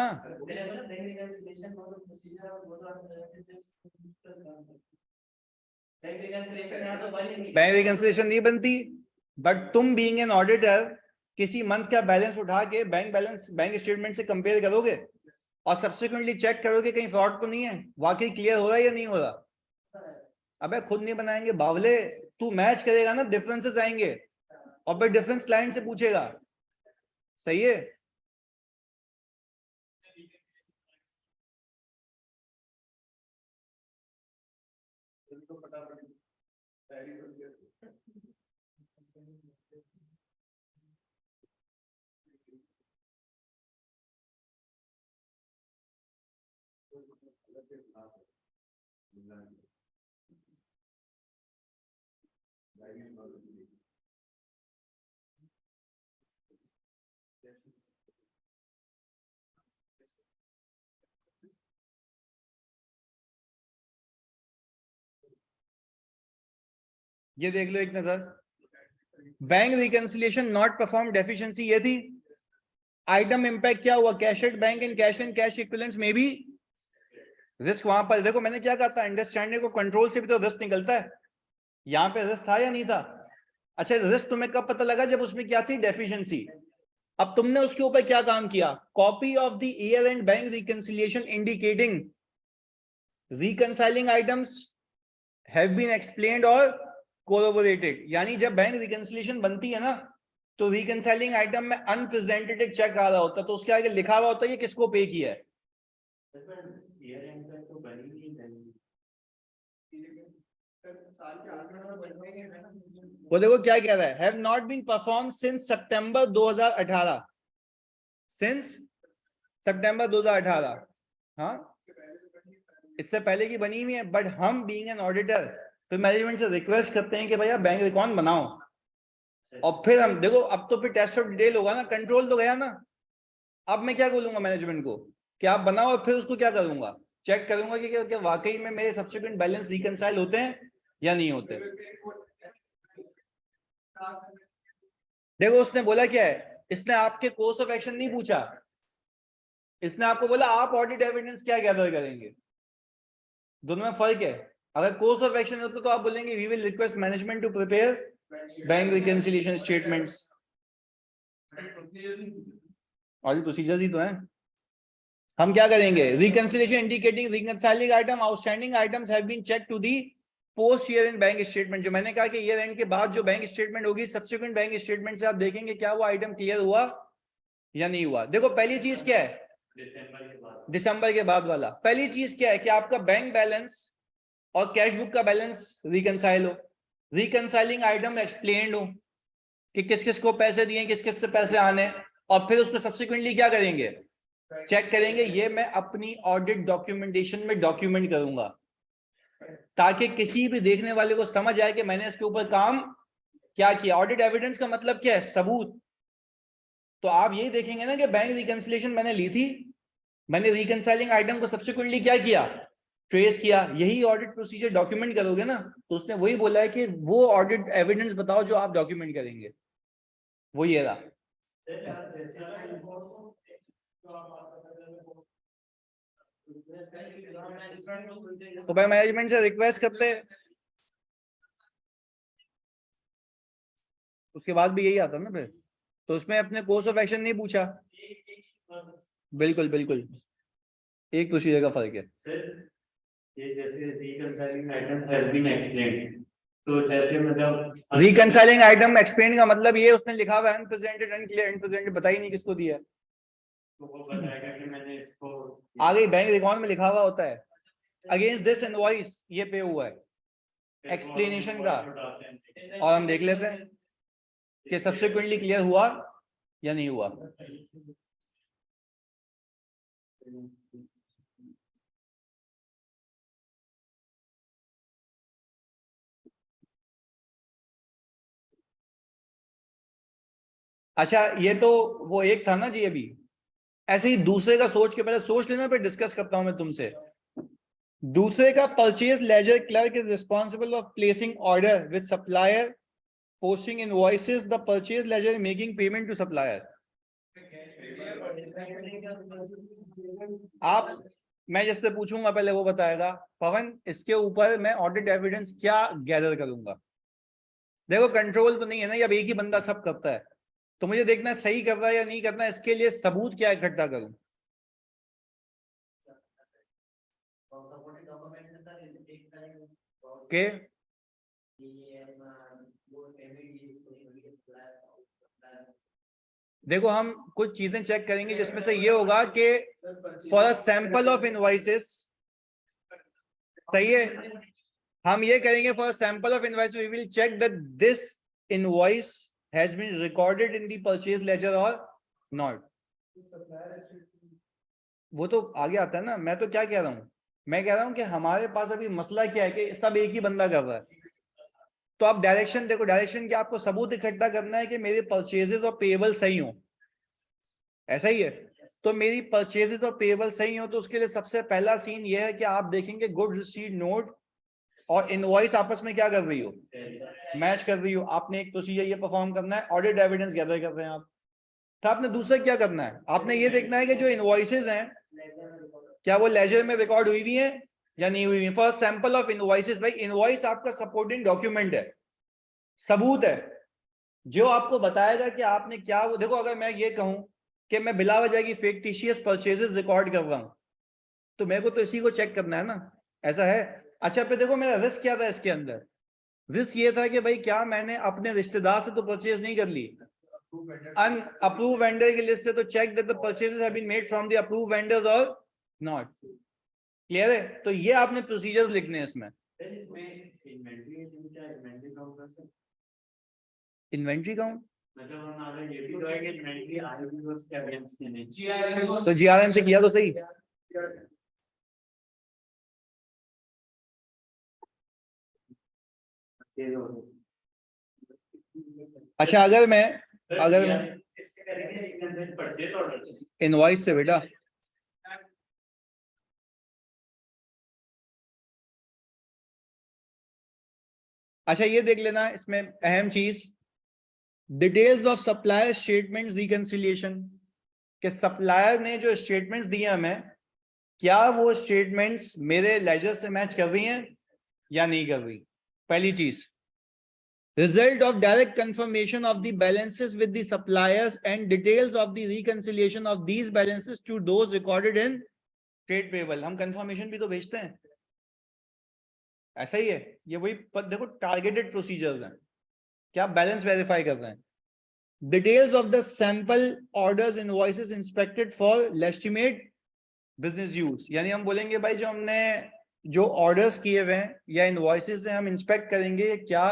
बैंक रिकंसिलिएशन नहीं बनती, बट तुम बीइंग एन ऑडिटर किसी मंथ का बैलेंस उठा के बैंक स्टेटमेंट से कंपेयर करोगे और सब्सिक्वेंटली चेक करोगे कहीं फ्रॉड तो नहीं है, वाकई क्लियर हो रहा है या नहीं हो रहा। अबे खुद नहीं बनाएंगे बावले, तू मैच करेगा ना, डिफरेंसेस आएंगे और फिर डिफरेंस क्लाइंट से पूछेगा, सही है? ये देख लो एक नजर, bank reconciliation not perform deficiency ये थी। आइटम इंपैक्ट क्या हुआ, cash at bank and cash equivalents में भी रिस्क। वहां पर देखो मैंने क्या कहा था, अंडरस्टैंडिंग को कंट्रोल से भी तो रिस्क निकलता है, यहाँ पे रिस्क था या नहीं था? अच्छा रिस्क तुम्हें कब पता लगा, जब उसमें क्या थी, डेफिशिएंसी। अब तुमने उसके ऊपर क्या काम किया, copy of the year end bank reconciliation indicating reconciling items have been explained और कोलैबोरेटेड। यानी जब बैंक रिकंसिलिएशन बनती है ना तो रिकंसाइलिंग आइटम में अनप्रेजेंटेड एक चेक आ रहा होता है, तो उसके आगे लिखा हुआ होता है ये किसको पे किया है। वो देखो क्या कह रहा है, have not been perform since September 2018, since September 2018। हाँ इससे पहले की बनी हुई है, बट हम बीइंग एन ऑडिटर फिर मैनेजमेंट से रिक्वेस्ट करते हैं कि भैया बैंक रिकॉर्ड बनाओ, और फिर हम देखो अब तो फिर टेस्ट ऑफ डिटेल होगा ना, कंट्रोल तो गया ना। अब मैं क्या बोलूंगा मैनेजमेंट को कि आप बनाओ, और फिर उसको क्या करूंगा, चेक करूंगा कि क्या वाकई में मेरे सब्सिक्वेंट बैलेंस रिकंसाइल होते हैं या नहीं होते। देखो उसने बोला क्या है, इसने आपके कोर्स ऑफ एक्शन नहीं पूछा, इसने आपको बोला आप ऑडिट एविडेंस क्या गैदर करेंगे। दोनों में फर्क है। अगर कोर्स ऑफ एक्शन होता तो आप बोलेंगे we will request management to prepare bank reconciliation statements, और प्रोसीजर ही तो है। हम क्या करेंगे, reconciliation indicating reconciling item outstanding items have been check to the post year end bank statement. जो मैंने कहा कि ईयर एंड के बाद जो बैंक स्टेटमेंट होगी, सब्सिक्वेंट बैंक स्टेटमेंट से आप देखेंगे क्या वो आइटम क्लियर हुआ या नहीं हुआ। देखो पहली चीज क्या है, दिसंबर के बाद वाला, पहली चीज क्या है कि आपका बैंक बैलेंस और कैश बुक का बैलेंस रिकंसाइल हो, रिकंसाइलिंग आइटम एक्सप्लेन्ड हो कि किस किस को पैसे दिए, किस किस से पैसे आने, और फिर उसको सब्सिक्वेंटली क्या करेंगे, चेक करेंगे। ये मैं अपनी ऑडिट डॉक्यूमेंटेशन में डॉक्यूमेंट करूंगा ताकि किसी भी देखने वाले को समझ आए कि मैंने इसके ऊपर काम क्या किया। ऑडिट एविडेंस का मतलब क्या है, सबूत। तो आप यही देखेंगे ना कि बैंक रिकंसिलिएशन मैंने ली थी, मैंने रिकंसाइलिंग आइटम को सब्सिक्वेंटली क्या किया, ट्रेस किया, यही ऑडिट प्रोसीजर डॉक्यूमेंट करोगे ना। तो उसने वही बोला है कि वो ऑडिट एविडेंस बताओ जो आप डॉक्यूमेंट करेंगे, वो ये रहा। तो भाई मैनेजमेंट से रिक्वेस्ट करते, उसके बाद भी यही आता ना फिर, तो उसमें अपने कोर्स ऑफ एक्शन नहीं पूछा। बिल्कुल बिल्कुल एक प्रोसीजर का फर्क है। ये जैसे reconciling item has been explained, तो जैसे मतलब रिकंसाइलिंग आइटम एक्सप्लेन का मतलब ये उसने लिखा हुआ है अनप्रेजेंटेड अनक्लियर अनप्रेजेंटेड, बता ही नहीं किसको दिया है। तो वो बताएगा कि मैंने इसको आगे बैंक रिकॉर्ड में लिखा हुआ होता है अगेंस्ट दिस इनवॉइस ये पे हुआ है एक्सप्लेनेशन का, और हम देख लेते हैं कि सब्सिक्वेंटली क्लियर हुआ या नहीं हुआ। अच्छा ये तो वो एक था ना जी, अभी ऐसे ही दूसरे का सोच के पहले सोच लेना, फिर डिस्कस करता हूं मैं तुमसे। दूसरे का purchase ledger clerk is responsible of placing order with supplier, posting invoices, the purchase ledger making payment to supplier. आप मैं जिससे पूछूंगा पहले वो बताएगा। पवन इसके ऊपर मैं ऑडिट एविडेंस क्या गैदर करूंगा? देखो कंट्रोल तो नहीं है ना, अब एक ही बंदा सब करता है, तो मुझे देखना है सही कर रहा है या नहीं करना है, इसके लिए सबूत क्या इकट्ठा करूं। ओके देखो हम कुछ चीजें चेक करेंगे जिसमें से ये होगा कि for a sample of invoices, सही है, हम ये करेंगे for sample of invoice we will check that this invoice has been recorded in the purchase ledger और नॉट। वो तो आगे आता है ना, मैं तो क्या कह रहा हूं, मैं कह रहा हूं कि हमारे पास अभी मसला क्या है कि सब एक ही बंदा कर रहा है। तो आप डायरेक्शन देखो, डायरेक्शन क्या, आपको सबूत इकट्ठा करना है कि मेरे परचेजेस और पेबल सही हो, ऐसा ही है। तो मेरी परचेजेस और पेबल सही हो तो उसके लिए सबसे पहला सीन ये है कि आप देखेंगे गुड रिसीट नोट और इनवॉइस आपस में क्या कर रही हो, मैच कर रही हो। आपने एक प्रोसीजर ये परफॉर्म करना है, ऑडिट एविडेंस गैदर कर रहे हैं आप। तो आपने दूसरा क्या करना है, आपने ये देखना है कि जो इनवॉइसेस हैं क्या वो लेजर में रिकॉर्ड हुई हुई है या नहीं हुई हुई। फॉर सैंपल ऑफ इनवॉइसेस, भाई इनवॉइस आपका सपोर्टिंग डॉक्यूमेंट है, सबूत है जो आपको बताएगा कि आपने क्या। वो देखो अगर मैं ये कहूं कि मैं बिला वजह की फिक्टिशियस परचेजेस रिकॉर्ड कर रहा हूं तो मेरे को तो इसी को चेक करना है ना, ऐसा है। अच्छा फिर देखो मेरा रिस्क क्या था इसके अंदर, रिस्क ये था कि भाई क्या मैंने अपने रिश्तेदार से तो परचेज नहीं कर ली, अनअप्रूव वेंडर की लिस्ट से, तो check that the purchases have been made from the approve vendors और नॉट। क्लियर है? तो ये आपने प्रोसीजर्स लिखने हैं इसमें। इन्वेंट्री काउंट मतलब हमारा ये भी तो है कि इन्वेंट्री आगे भी उसके अगेंस्ट में नहीं। तो जीआरएम से किया तो सही। अच्छा अगर मैं इससे करेंगे परचेज ऑर्डर इनवॉइस से बेटा, अच्छा ये देख लेना इसमें अहम चीज, details of supplier statements reconciliation, कि सप्लायर ने जो स्टेटमेंट्स दिए हमें क्या वो स्टेटमेंट्स मेरे लेजर से मैच कर रही हैं या नहीं कर रही। पहली चीज, result of direct confirmation of the balances with the suppliers and details of the reconciliation of these balances to those recorded in trade payable। हम confirmation भी तो भेजते हैं, ऐसा ही है ये वही देखो टारगेटेड प्रोसीजर्स हैं, क्या बैलेंस वेरीफाई कर रहे हैं। Details of the sample orders invoices inspected for legitimate business use, यानी हम बोलेंगे भाई जो हमने जो ऑर्डर्स किए हुए हैं या इनवॉइसेस हैं हम इंस्पेक्ट करेंगे क्या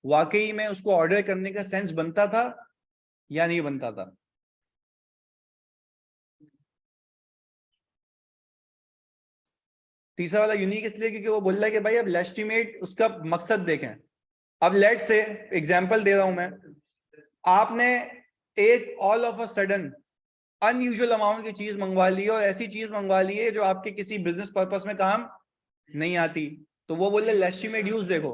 वाकई में उसको ऑर्डर करने का सेंस बनता था या नहीं बनता था। तीसरा वाला यूनिक इसलिए क्योंकि वो बोल रहा है कि भाई अब लेस्टिमेट उसका मकसद देखें। अब लेट से एग्जांपल दे रहा हूं मैं, आपने एक all of a sudden unusual amount की चीज मंगवा ली और ऐसी चीज मंगवा ली है जो आपके किसी बिजनेस पर्पस में काम नहीं आती, तो वो बोल रहे लेस्टिमेट यूज देखो।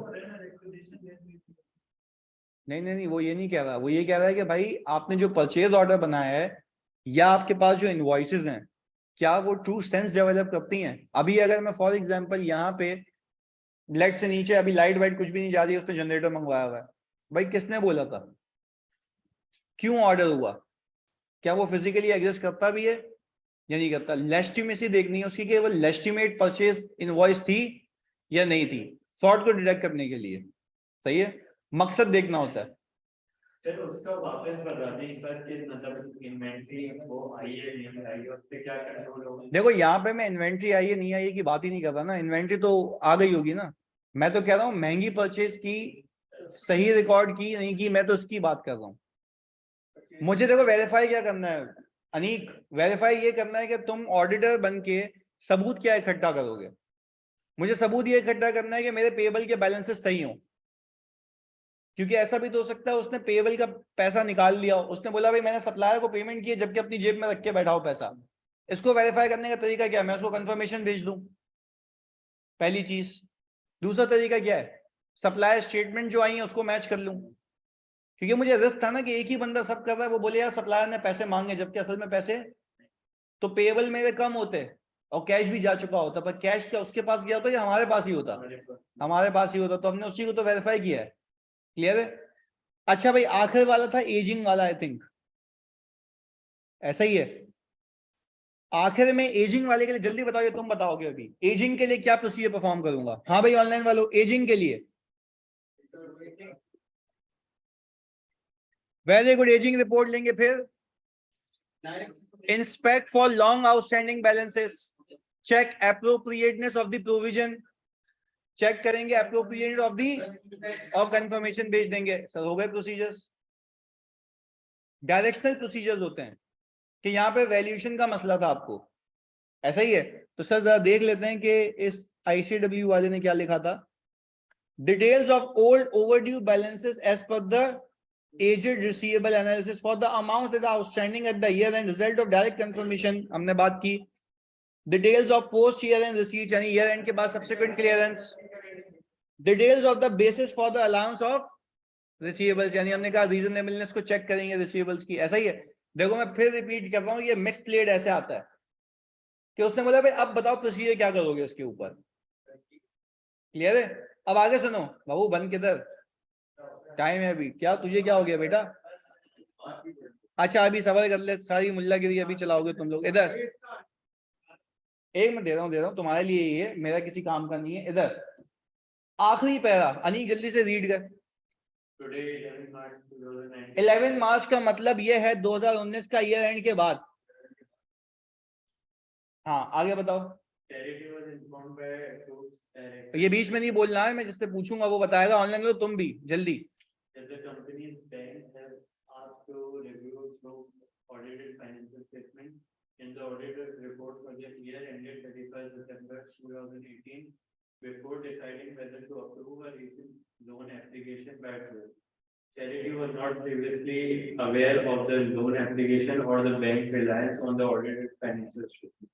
नहीं वो ये नहीं कह रहा, वो ये कह रहा है कि भाई आपने जो परचेज ऑर्डर बनाया है या आपके पास जो इनवॉइसेस हैं क्या वो ट्रू सेंस डेवलप करती हैं। अभी अगर मैं फॉर एग्जांपल यहाँ पे लेट से नीचे अभी लाइट वाइट कुछ भी नहीं जा रही है, उसने जनरेटर मंगवाया हुआ है, भाई किसने बोला था, क्यों ऑर्डर हुआ, क्या वो फिजिकली एग्जिस्ट करता भी है या नहीं करता। लेजिटिमेसी देखनी है उसकी कि वो लेजिटिमेट परचेज इनवॉइस थी या नहीं थी, फ्रॉड को डिटेक्ट करने के लिए। सही है, मकसद देखना होता है। सर उसका वापस बता दें एक बार कि मतलब इन्वेंटरी वो आई है नहीं आई, उस पे क्या कंट्रोल होगा? देखो यहाँ पे मैं इन्वेंट्री आई है नहीं आई है की बात ही नहीं कर रहा ना, इन्वेंट्री तो आ गई होगी ना। मैं तो कह रहा हूँ महंगी परचेज की, सही रिकॉर्ड की नहीं की, मैं तो उसकी बात कर रहा हूँ। मुझे देखो वेरीफाई क्या करना है अनीक, वेरीफाई ये करना है कि तुम ऑडिटर बन के सबूत क्या इकट्ठा करोगे। मुझे सबूत ये इकट्ठा करना है कि मेरे पेबल के बैलेंसेस सही हो, क्योंकि ऐसा भी तो हो सकता है उसने पेबल का पैसा निकाल लिया, उसने बोला भाई मैंने सप्लायर को पेमेंट की जबकि अपनी जेब में रख के बैठा हो पैसा। इसको वेरीफाई करने का तरीका क्या है, मैं उसको कंफर्मेशन भेज दूं, पहली चीज। दूसरा तरीका क्या है, सप्लायर स्टेटमेंट जो आई है उसको मैच कर लूं, क्योंकि मुझे रिस्क था ना कि एक ही बंदा सब कर रहा है, वो बोले यार सप्लायर ने पैसे मांगे जबकि असल में पैसे तो पेबल मेरे कम होते और कैश भी जा चुका होता, पर कैश क्या उसके पास गया होता या हमारे पास ही होता, हमारे पास ही होता। तो हमने उसी को तो वेरीफाई किया है। क्लियर है। अच्छा भाई आखिर वाला था एजिंग वाला, आई थिंक ऐसा ही है। आखिर में एजिंग वाले के लिए जल्दी बताओ, तुम बताओगे अभी एजिंग के लिए क्या प्रोसीजर परफॉर्म करूंगा। हाँ भाई ऑनलाइन वालों, एजिंग के लिए वेरी गुड, एजिंग रिपोर्ट लेंगे, फिर inspect for long outstanding balances, check appropriateness of the provision, check करेंगे एप्रोप्रिएट ऑफ दी और कंफर्मेशन भेज देंगे। सर हो गए प्रोसीजर्स। डायरेक्शनल प्रोसीजर्स होते हैं कि यहाँ पे वैल्यूएशन का मसला था आपको, ऐसा ही है। तो सर जरा देख लेते हैं कि इस आईसीडब्ल्यू वाले ने क्या लिखा था। Details of old overdue balances as per the aged receivable analysis for the amounts that are outstanding at the year end, result of direct confirmation हमने बात की। Details of post year and receipts यानी year end के बाद subsequent clearance. Details of the basis for the allowance of receivables यानी हमने कहा reasonableness को चेक करेंगे रिसीवेबल्स की, ऐसा ही है। देखो मैं फिर रिपीट कर रहा हूँ, ये मिक्स प्लेड ऐसे आता है कि उसने बोला भाई अब बताओ प्रोसीजर क्या करोगे उसके ऊपर। क्लियर है। अब आगे सुनो बाबू, बन किधर, टाइम है अभी, क्या तुझे क्या हो गया बेटा। अच्छा अभी सवाल कर ले, सारी मुल्लागिरी अभी चलाओगे तुम लोग। इधर एक मिनट दे रहा हूँ तुम्हारे लिए, ये मेरा किसी काम का नहीं है। इधर आखिरी पैरा अनी जल्दी से रीड कर। 11 मार्च का मतलब ये है 2019 का ईयर एंड के बाद। हाँ आगे बताओ। ये बीच में नहीं बोलना है, मैं जिससे पूछूंगा वो बताएगा। ऑनलाइन लो तुम भी जल्दी। In the auditor's report for the year ended 31st December 2018, before deciding whether to approve or receive loan application by True, Charity was not previously aware of the loan application or the bank's reliance on the audited financial statements.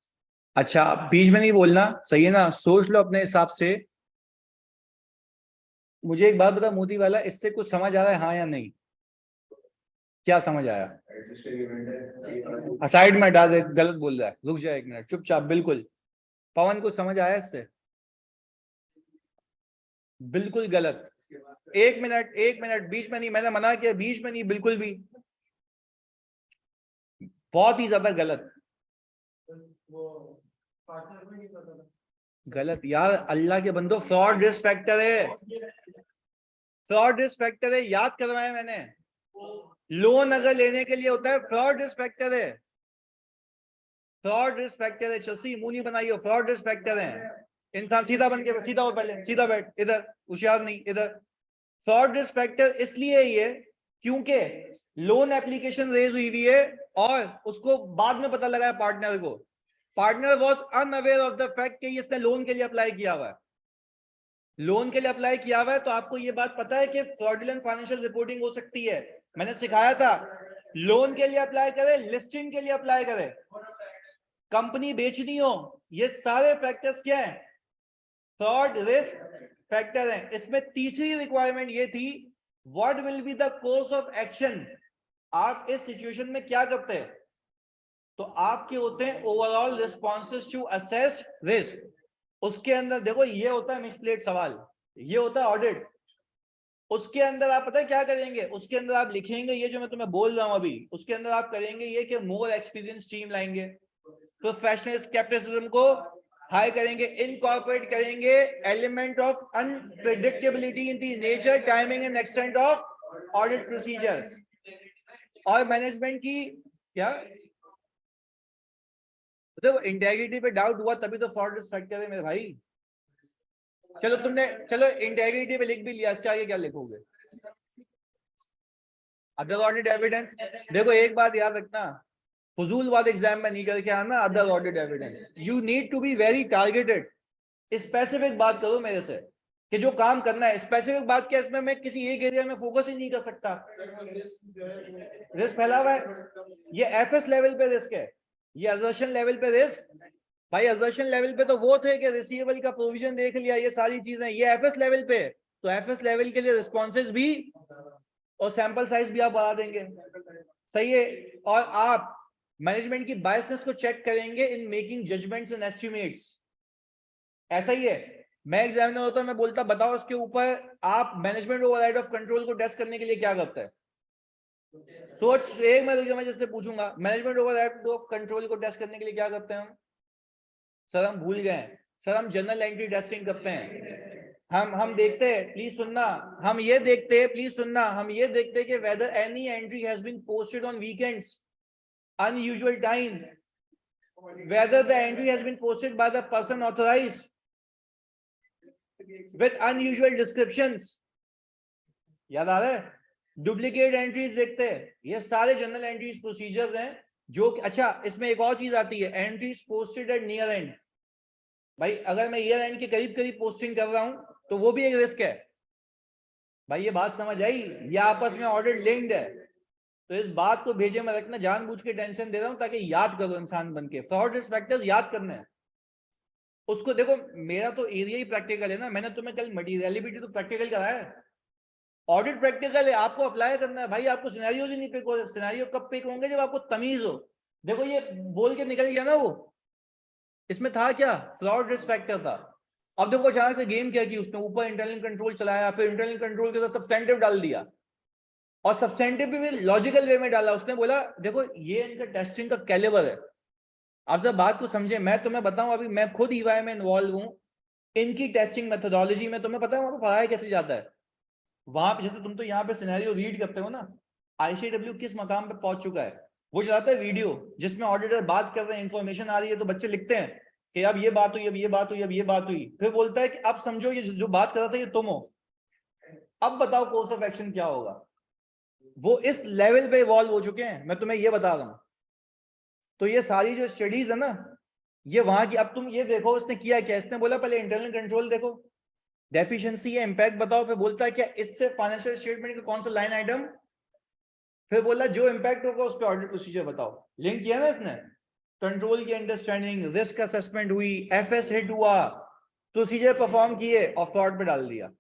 अच्छा बीच में नहीं बोलना, सही है ना, सोच लो अपने हिसाब से। मुझे एक बात बता मोदी वाला, इससे कुछ समझ आ रहा है हाँ या नहीं, क्या समझ आया। साइड में हटा दे, गलत बोल रहा है, रुक जाए एक मिनट चुपचाप। बिल्कुल पवन को समझ आया इससे, बिल्कुल गलत। एक मिनट बीच में नहीं, मैंने मना किया बीच में नहीं, बिल्कुल भी बहुत ही ज्यादा गलत। गलत यार, अल्लाह के बंदो, फ्रॉड रिस्क फैक्टर है, फ्रॉड रिस्क फैक्टर है, याद करवाया मैंने। लोन अगर लेने के लिए होता है फ्रॉड रिस्क फैक्टर है, फ्रॉड रिस्क फैक्टर है। चसी मुंह नहीं बनाइयो, फ्रॉड रिस्क फैक्टर है। इंसान सीधा बन के सीधा हो, पहले सीधा बैठ, इधर होशियार नहीं, इधर। फ्रॉड रिस्क फैक्टर इसलिए ये क्योंकि लोन एप्लीकेशन रेज हुई है और उसको बाद में पता लगा है पार्टनर को, partner was unaware of the fact कि इसने लोन के लिए अप्लाई किया हुआ है, लोन के लिए अप्लाई किया हुआ है। तो आपको ये बात पता है कि फ्रॉडुलेंट फाइनेंशियल रिपोर्टिंग हो सकती है। मैंने सिखाया था, लोन के लिए अप्लाई करे, लिस्टिंग के लिए अप्लाई करे, कंपनी बेचनी हो, ये सारे फैक्टर्स क्या है, फ्रॉड रिस्क फैक्टर है। इसमें तीसरी रिक्वायरमेंट ये थी, what will be the course of action, आप इस सिचुएशन में क्या करते हैं। तो आपके होते हैं overall responses to assess risk. उसके अंदर देखो ये होता है मिसप्लेड सवाल, ये होता है ऑडिट। उसके अंदर आप पता है क्या करेंगे, उसके अंदर आप लिखेंगे ये जो मैं तुम्हें बोल रहा हूं अभी, उसके अंदर आप करेंगे ये कि मोर एक्सपीरियंस टीम लाएंगे, प्रोफेशनल स्केप्टिसिज्म को हाई करेंगे, इनकॉर्पोरेट करेंगे element of unpredictability in the nature, timing and extent of audit procedures. और मैनेजमेंट की क्या, देखो इंटेग्रिटी पे डाउट हुआ तभी तो फ्रॉड रिस्क फैक्टर है मेरे भाई। चलो तुमने, चलो इंटेग्रिटी पे लिख भी लिया, इसके आगे क्या लिखोगे? Other audit evidence. देखो एक बात याद रखना, फजूल बात एग्जाम में नहीं करके आना। Other audit evidence, you need to be very targeted, specific बात करो मेरे से कि जो काम करना है। स्पेसिफिक बात क्या, इसमें मैं किसी एक एरिया में फोकस ही नहीं कर सकता, रिस्क फैला हुआ है। ये एफएस लेवल पे रिस्क है, ये असर्शन लेवल पे रिस्क। भाई असर्शन लेवल पे तो वो थे कि रिसीवेबल का प्रोविजन देख लिया, ये सारी चीजें। ये एफएस लेवल पे, तो एफएस लेवल के लिए रिस्पॉन्सेज भी और सैंपल साइज भी आप बढ़ा देंगे, सही है। और आप मैनेजमेंट की बायसनेस को चेक करेंगे in making judgements and estimates, ऐसा ही है। मैं एग्जामिनर होता मैं बोलता बताओ इसके ऊपर आप मैनेजमेंट ओवरराइड ऑफ कंट्रोल को टेस्ट करने के लिए क्या करते हैं। सोच एक मैं जिससे पूछूंगा मैनेजमेंट ओवरराइड ऑफ कंट्रोल को टेस्ट करने के लिए क्या करते हैं हम? सर हम भूल गए, सर हम जनरल एंट्री टेस्टिंग करते हैं। हम देखते हैं, प्लीज सुनना, हम ये देखते हैं, प्लीज सुनना, हम ये देखते हैं कि whether any entry has been posted on weekends, unusual time, whether the entry has been posted by the person authorized with unusual descriptions, याद आ रहा है? डुप्लीकेट एंट्रीज देखते हैं, ये सारे जनरल एंट्रीज प्रोसीजर्स हैं जो। अच्छा इसमें एक और चीज आती है, entries posted at near and. भाई अगर मैं ईयर एंड के करीब करीब पोस्टिंग कर रहा हूं तो वो भी एक रिस्क है। भाई ये बात समझ आई? ये आपस में ऑडिट लिंक्ड है, तो इस बात को भेजे में रखना, जानबूझ के टेंशन दे रहा हूं ताकि याद करो इंसान बन के। फ्रॉड रिस्क फैक्टर्स याद करने हैं उसको। देखो मेरा तो एरिया ही प्रैक्टिकल है ना, मैंने तुम्हें कल मटीरियलिटी तो प्रैक्टिकल कराया है, ऑडिट प्रैक्टिकल है, आपको अप्लाई करना है। भाई आपको सिनेरियो ही नहीं पिक हो, सिनेरियो कब पिक होंगे जब आपको तमीज हो। देखो ये बोल के निकल गया ना वो, इसमें था क्या, फ्रॉड रिस्क फैक्टर था। अब देखो अचानक से गेम क्या की उसने, ऊपर इंटरनल कंट्रोल चलाया, फिर इंटरनल कंट्रोल के साथ सब्सटेंटिव डाल दिया, और सब्सटेंटिव भी लॉजिकल वे में डाला। उसने बोला देखो ये इनका टेस्टिंग का कैलिबर है। आप जब बात को समझे, मैं तुम्हें बताऊं, अभी मैं खुद ईवाई में इन्वॉल्व हूं, इनकी टेस्टिंग मेथोडोलॉजी में तुम्हें पता है वहां पर पढ़ाया कैसे जाता है। वहां पे जैसे तुम तो यहाँ पे सिनेरियो रीड करते हो ना, आईसीडब्ल्यू किस मकाम पे पहुंच चुका है, वो चलाता है वीडियो जिसमें ऑडिटर बात कर रहे हैं, इंफॉर्मेशन आ रही है, तो बच्चे लिखते हैं कि अब ये बात हुई, अब ये बात हुई, अब ये बात हुई। फिर बोलता है कि अब समझो ये जो बात कर रहा था ये तुम हो, अब बताओ कोर्स ऑफ एक्शन क्या होगा। वो इस लेवल पे इवॉल्व हो चुके हैं, मैं तुम्हें ये बता रहा हूं। तो ये सारी जो स्टडीज है ना, ये वहां की। अब तुम ये देखो उसने किया क्या, इसने बोला पहले इंटरनल कंट्रोल देखो, डेफिशिएंसी या इंपैक्ट बताओ, फिर बोलता है क्या इससे फाइनेंशियल स्टेटमेंट का कौन सा लाइन आइटम, फिर बोला जो इंपैक्ट होगा उस पर ऑडिट प्रोसीजर बताओ। लिंक किया ना इसने, कंट्रोल की अंडरस्टैंडिंग, रिस्क असेसमेंट हुई, एफएस हिट हुआ, प्रोसीजर परफॉर्म किए और फ्रॉड पे डाल दिया।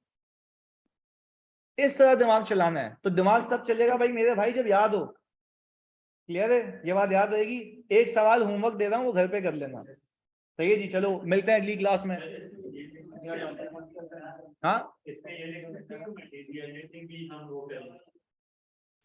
इस तरह दिमाग चलाना है। तो दिमाग तब चलेगा भाई मेरे भाई जब याद हो। क्लियर है? ये बात याद रहेगी। एक सवाल होमवर्क दे रहा हूँ, वो घर पे कर लेना। सही है जी, चलो मिलते हैं अगली क्लास में। हाँ इसमें ये लिख सकते हैं कि मटेरियलिटी भी हम वो करें।